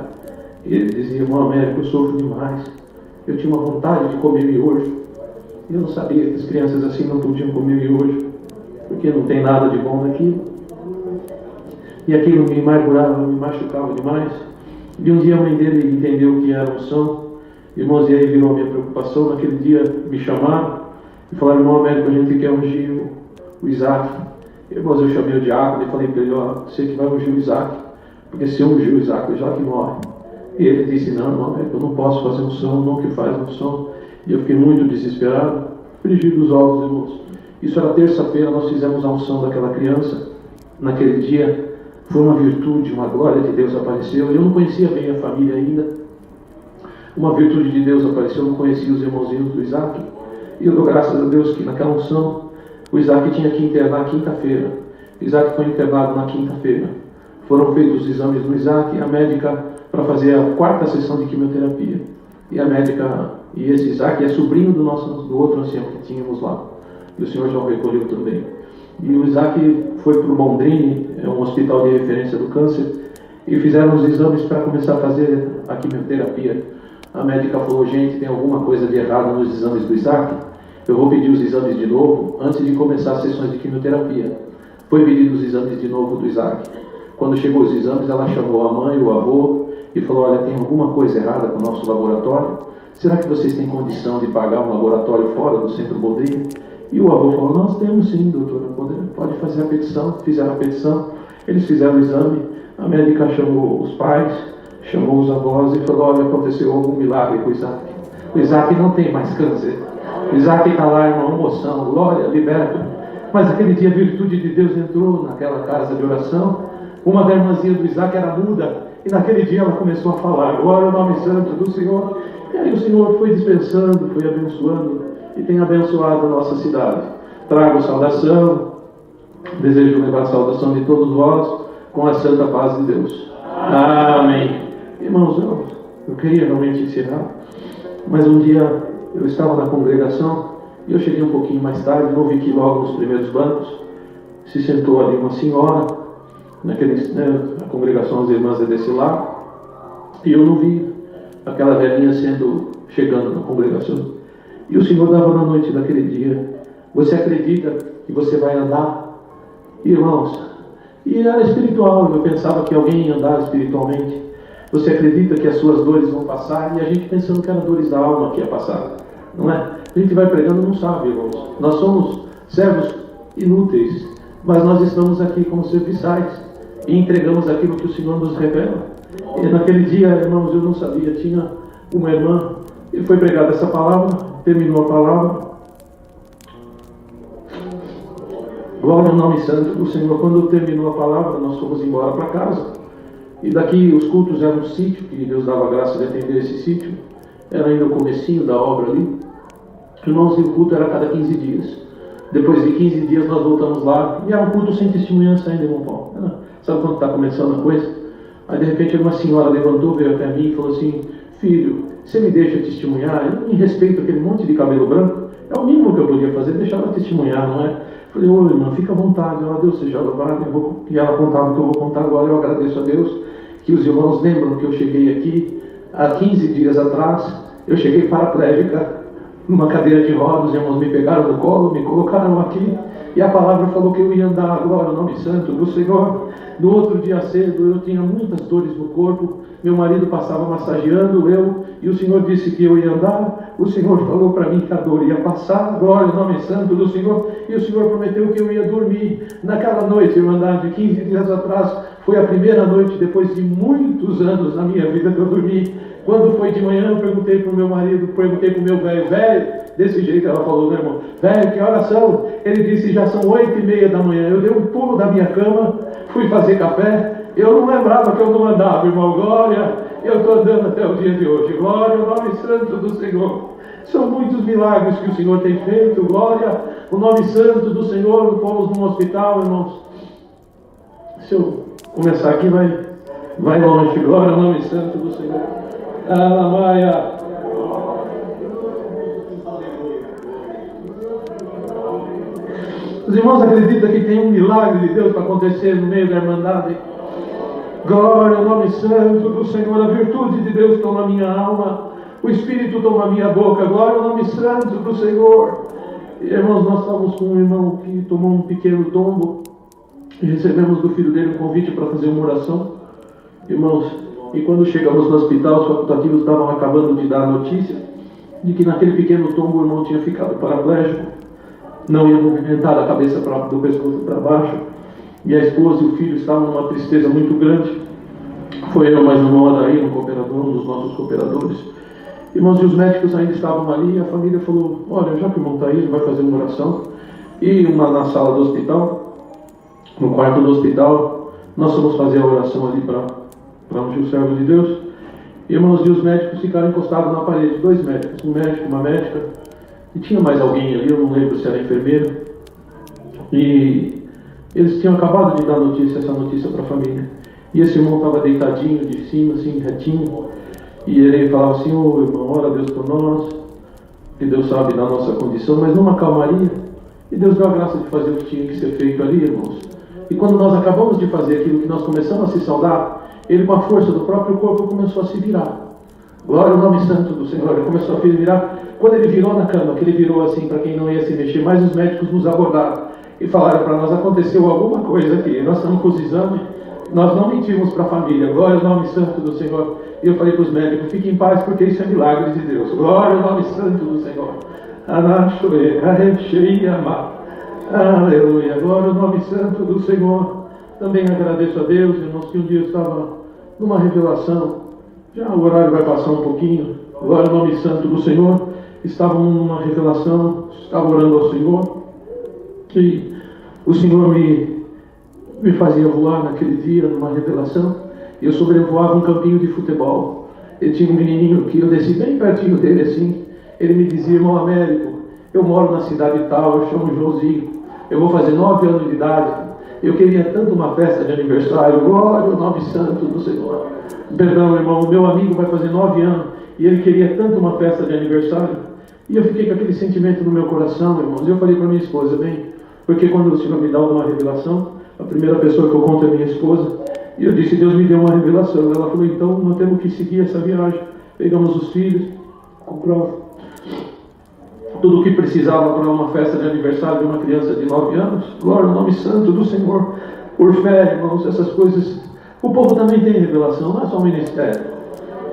E ele dizia, irmão Américo, eu sofro demais. Eu tinha uma vontade de comer miojo. E eu não sabia que as crianças assim não podiam comer miojo, porque não tem nada de bom naquilo. E aquilo me amargurava, me machucava demais. E um dia a mãe dele entendeu que era unção. Irmãos, e aí virou a minha preocupação. Naquele dia me chamaram e falaram, irmão Américo, a gente quer ungir o Isaac. Irmãos, eu chamei o diácono e falei para ele, ó, você que vai ungir o Isaac, porque se eu ungir o Isaac, o Isaac morre. E ele disse, não, irmão Américo, eu não posso fazer unção, não que faz unção. E eu fiquei muito desesperado, frigir dos olhos, irmãos. Isso era terça-feira, nós fizemos a unção daquela criança. Naquele dia, foi uma virtude, uma glória de Deus apareceu. Eu não conhecia bem a família ainda. Uma virtude de Deus apareceu, eu não conhecia os irmãozinhos do Isaac. E eu dou graças a Deus que naquela unção, o Isaac tinha que internar quinta-feira. O Isaac foi internado na quinta-feira. Foram feitos os exames do Isaac e a médica para fazer a 4ª sessão de quimioterapia. E a médica, e esse Isaac é sobrinho do outro ancião que tínhamos lá. E o Senhor já o recolheu também. E o Isaac foi para o Bondrini, é um hospital de referência do câncer, e fizeram os exames para começar a fazer a quimioterapia. A médica falou, gente, tem alguma coisa de errado nos exames do Isaac? Eu vou pedir os exames de novo antes de começar as sessões de quimioterapia. Foi pedido os exames de novo do Isaac. Quando chegou os exames, ela chamou a mãe, o avô, e falou, olha, tem alguma coisa errada com o nosso laboratório. será que vocês têm condição de pagar um laboratório fora do Centro Bodrinha? E o avô falou, nós temos sim, doutora, pode fazer a petição. Fizeram a petição, eles fizeram o exame, a médica chamou os pais, chamou os avós e falou, olha, aconteceu algum milagre com o Isaac. O Isaac não tem mais câncer. O Isaac está lá, irmão, moção, glória, liberto. Mas aquele dia a virtude de Deus entrou naquela casa de oração. Uma da irmãzinha do Isaac era muda, e naquele dia ela começou a falar, glória ao nome santo do Senhor. E aí o Senhor foi dispensando, foi abençoando, e tem abençoado a nossa cidade. Trago saudação, desejo levar a saudação de todos vós, com a santa paz de Deus. Amém. Irmãos, eu queria realmente encerrar, mas um dia eu estava na congregação, e eu cheguei um pouquinho mais tarde, não vi que logo nos primeiros bancos, se sentou ali uma senhora, a congregação das irmãs é desse lado, e eu não vi aquela velhinha chegando na congregação. E o Senhor dava na noite daquele dia, você acredita que você vai andar? Irmãos, e era espiritual, eu pensava que alguém ia andar espiritualmente. Você acredita que as suas dores vão passar? E a gente pensando que eram dores da alma que ia passar, não é? A gente vai pregando, não sabe, irmãos. Nós somos servos inúteis, mas nós estamos aqui como serviçais e entregamos aquilo que o Senhor nos revela. E naquele dia, irmãos, eu não sabia, tinha uma irmã, e foi pregada essa palavra, terminou a palavra. Glória ao nome santo do Senhor. Quando terminou a palavra, nós fomos embora para casa. E daqui os cultos eram um sítio, que Deus dava graça de atender esse sítio. Era ainda o comecinho da obra ali. Irmãos, e o culto era a cada 15 dias. Depois de 15 dias nós voltamos lá. E era um culto sem testemunhança ainda, irmão Paulo. Sabe quando está começando a coisa? Aí de repente uma senhora levantou, veio até mim e falou assim, filho, você me deixa testemunhar? Eu, em respeito àquele monte de cabelo branco, é o mínimo que eu podia fazer, deixar ela testemunhar, não é? Falei, ô irmã, fica à vontade, ela, Deus seja louvado. E ela contava o que eu vou contar agora. Eu agradeço a Deus que os irmãos lembram que eu cheguei aqui há 15 dias atrás. Eu cheguei paraplégica, numa cadeira de rodas, os irmãos me pegaram no colo, me colocaram aqui, e a palavra falou que eu ia andar agora, o nome santo do Senhor. No outro dia cedo, eu tinha muitas dores no corpo, meu marido passava massageando e o Senhor disse que eu ia andar. O Senhor falou para mim que a dor ia passar, glória ao nome santo do Senhor, e o Senhor prometeu que eu ia dormir. Naquela noite, irmandade, 15 dias atrás, foi a primeira noite, depois de muitos anos na minha vida, que eu dormi. Quando foi de manhã, eu perguntei para o meu marido, perguntei para o meu velho, desse jeito ela falou, né, irmão? Velho, que horas são? Ele disse, já são 8h30 da manhã. Eu dei um pulo da minha cama, fui fazer café. Eu não lembrava que eu não andava, irmão. Glória, eu estou andando até o dia de hoje. Glória ao nome santo do Senhor. São muitos milagres que o Senhor tem feito. Glória ao nome santo do Senhor. Fomos num hospital, irmãos. Se eu começar aqui, vai longe. Glória ao nome santo do Senhor. Alamaia. Os irmãos acreditam que tem um milagre de Deus para acontecer no meio da irmandade? Glória ao nome santo do Senhor. A virtude de Deus toma a minha alma, o Espírito toma a minha boca. Glória ao nome santo do Senhor. Irmãos, nós estávamos com um irmão que tomou um pequeno tombo e recebemos do filho dele um convite para fazer uma oração. Irmãos, e quando chegamos no hospital, os facultativos estavam acabando de dar a notícia de que naquele pequeno tombo o irmão tinha ficado paraplégico, não ia movimentar a cabeça do pescoço para baixo, e a esposa e o filho estavam numa tristeza muito grande. Foi eu mais um Adair, um cooperador, um dos nossos cooperadores. Irmãos, e os médicos ainda estavam ali, e a família falou, olha, já que o irmão está aí, ele vai fazer uma oração. E na sala do hospital, no quarto do hospital, nós fomos fazer a oração ali para onde o servo de Deus. Irmãos, e os médicos ficaram encostados na parede, 2 médicos, um médico, uma médica, e tinha mais alguém ali, eu não lembro se era enfermeiro, e eles tinham acabado de dar essa notícia para a família, e esse irmão estava deitadinho de cima, assim, retinho, e ele falava assim, ô irmão, ora a Deus por nós, que Deus sabe da nossa condição, mas numa calmaria, e Deus deu a graça de fazer o que tinha que ser feito ali, irmãos. E quando nós acabamos de fazer aquilo que nós começamos a se saudar, ele com a força do próprio corpo começou a se virar. Glória ao nome santo do Senhor. Ele começou a se virar. Quando ele virou na cama, que ele virou assim para quem não ia se mexer, mas os médicos nos abordaram e falaram para nós, aconteceu alguma coisa aqui. Nós estamos com os exames, Nós não mentimos para a família. Glória ao nome santo do Senhor. E eu falei para os médicos, fiquem em paz, porque isso é milagre de Deus. Glória ao nome santo do Senhor. Aleluia. Glória ao nome santo do Senhor. Também agradeço a Deus, irmãos, que um dia eu estava numa revelação. Já o horário vai passar um pouquinho. Glória ao nome santo do Senhor. Estava numa revelação, estava orando ao Senhor. E o Senhor me fazia voar naquele dia, numa revelação. E eu sobrevoava um campinho de futebol. E tinha um menininho que eu desci bem pertinho dele assim. Ele me dizia, irmão Américo, eu moro na cidade tal, eu chamo Joãozinho. Eu vou fazer 9 anos de idade. Eu queria tanto uma festa de aniversário. Glória ao nome santo do Senhor. Perdão, irmão, o meu amigo vai fazer 9 anos. E ele queria tanto uma festa de aniversário. E eu fiquei com aquele sentimento no meu coração, irmãos. E eu falei para minha esposa, bem, porque quando o Senhor me dá uma revelação, a primeira pessoa que eu conto é minha esposa. E eu disse, Deus me deu uma revelação. Ela falou, então nós temos que seguir essa viagem. Pegamos os filhos, compramos tudo o que precisava para uma festa de aniversário de uma criança de 9 anos. Glória ao nome santo do Senhor. Por fé, irmãos, essas coisas. O povo também tem revelação, não é só o ministério.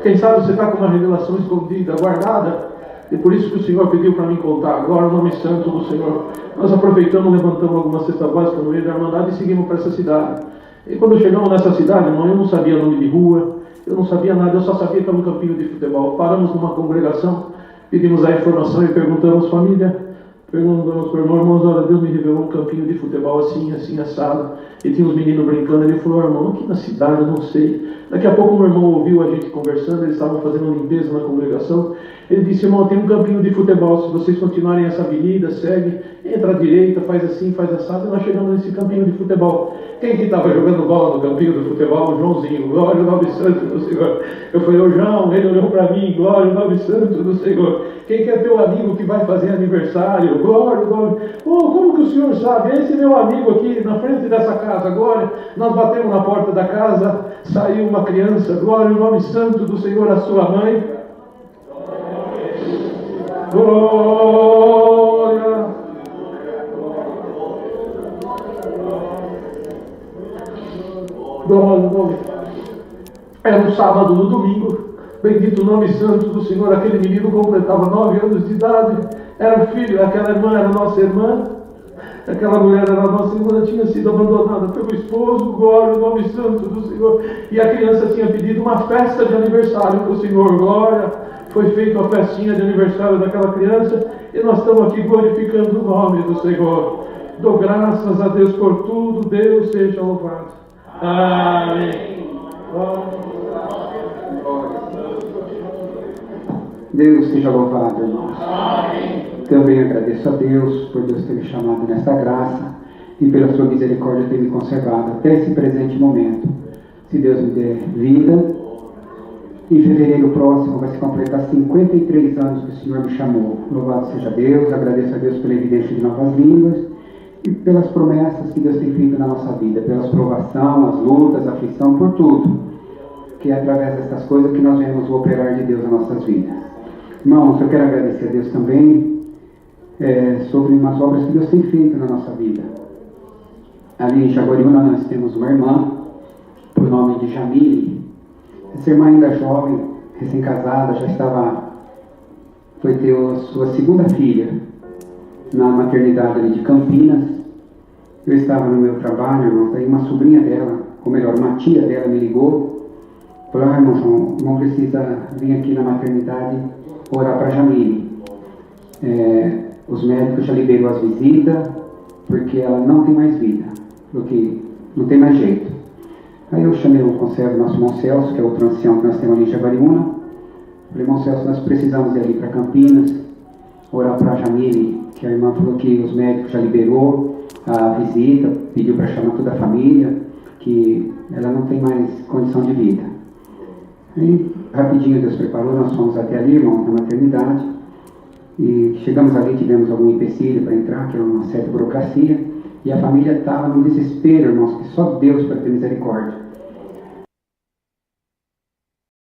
Quem sabe você está com uma revelação escondida, guardada. E por isso que o Senhor pediu para mim contar. Glória ao nome santo do Senhor. Nós aproveitamos, levantamos alguma cesta básica no meio da Irmandade e seguimos para essa cidade. E quando chegamos nessa cidade, irmão, eu não sabia nome de rua, eu não sabia nada, eu só sabia que era um campinho de futebol. Paramos numa congregação, pedimos a informação e perguntamos, família, perguntamos para o irmão, irmãos, olha, Deus me revelou um campinho de futebol assim, assim, assado. E tinha uns meninos brincando, ele falou, irmão, aqui na cidade, eu não sei. Daqui a pouco o meu irmão ouviu a gente conversando, eles estavam fazendo limpeza na congregação. Ele disse, irmão, tem um campinho de futebol, se vocês continuarem essa avenida, segue, entra à direita, faz assim, faz assado, e nós chegamos nesse campinho de futebol. Quem que estava jogando bola no campinho do futebol? O Joãozinho, glória ao nome santo do Senhor. Eu falei, ô João, ele olhou para mim, glória ao nome santo do Senhor. Quem que é teu amigo que vai fazer aniversário? Glória ao nome. Oh, como que o senhor sabe? Esse meu amigo aqui, na frente dessa casa, agora, nós batemos na porta da casa, saiu uma criança, glória ao nome santo do Senhor, a sua mãe. Glória. Glória ao nome. Era um sábado, no domingo. Bendito o nome santo do Senhor. Aquele menino completava 9 anos de idade. Era o filho, aquela irmã era nossa irmã. Aquela mulher era nossa irmã, tinha sido abandonada pelo esposo. Glória ao nome santo do Senhor. E a criança tinha pedido uma festa de aniversário para o Senhor. Glória. Foi feita uma festinha de aniversário daquela criança. E nós estamos aqui glorificando o nome do Senhor. Dou graças a Deus por tudo. Deus seja louvado. Amém. Deus seja louvado, irmãos. Amém. Também agradeço a Deus por Deus ter me chamado nesta graça e pela sua misericórdia ter me conservado até esse presente momento. Se Deus me der vida, em fevereiro próximo vai se completar 53 anos que o Senhor me chamou. Louvado seja Deus, agradeço a Deus pela evidência de novas línguas e pelas promessas que Deus tem feito na nossa vida, pelas provações, as lutas, a aflição, por tudo. Que é através dessas coisas que nós vemos o operar de Deus nas nossas vidas. Irmãos, eu quero agradecer a Deus também sobre umas obras que Deus tem feito na nossa vida. Ali em Jaguariúna nós temos uma irmã, por nome de Jamile. Essa irmã ainda jovem, recém-casada, foi ter a sua segunda filha na maternidade ali de Campinas. Eu estava no meu trabalho, irmãos, aí uma sobrinha dela, ou melhor, uma tia dela me ligou, falou, irmão João, o irmão precisa vir aqui na maternidade orar para Jamile. Os médicos já liberou as visitas, porque ela não tem mais vida, porque não tem mais jeito. Aí eu chamei o conservo, nosso irmão Celso, que é outro ancião que nós temos ali em Jaguariúna. Falei, irmão Celso, nós precisamos ir ali para Campinas, orar para Jamile, que a irmã falou que os médicos já liberou a visita, pediu para chamar toda a família, que ela não tem mais condição de vida. Aí, rapidinho Deus preparou, nós fomos até ali, irmão, na maternidade, e chegamos ali, tivemos algum empecilho para entrar, que era uma certa burocracia, e a família estava num desespero, irmãos, que só Deus para ter misericórdia.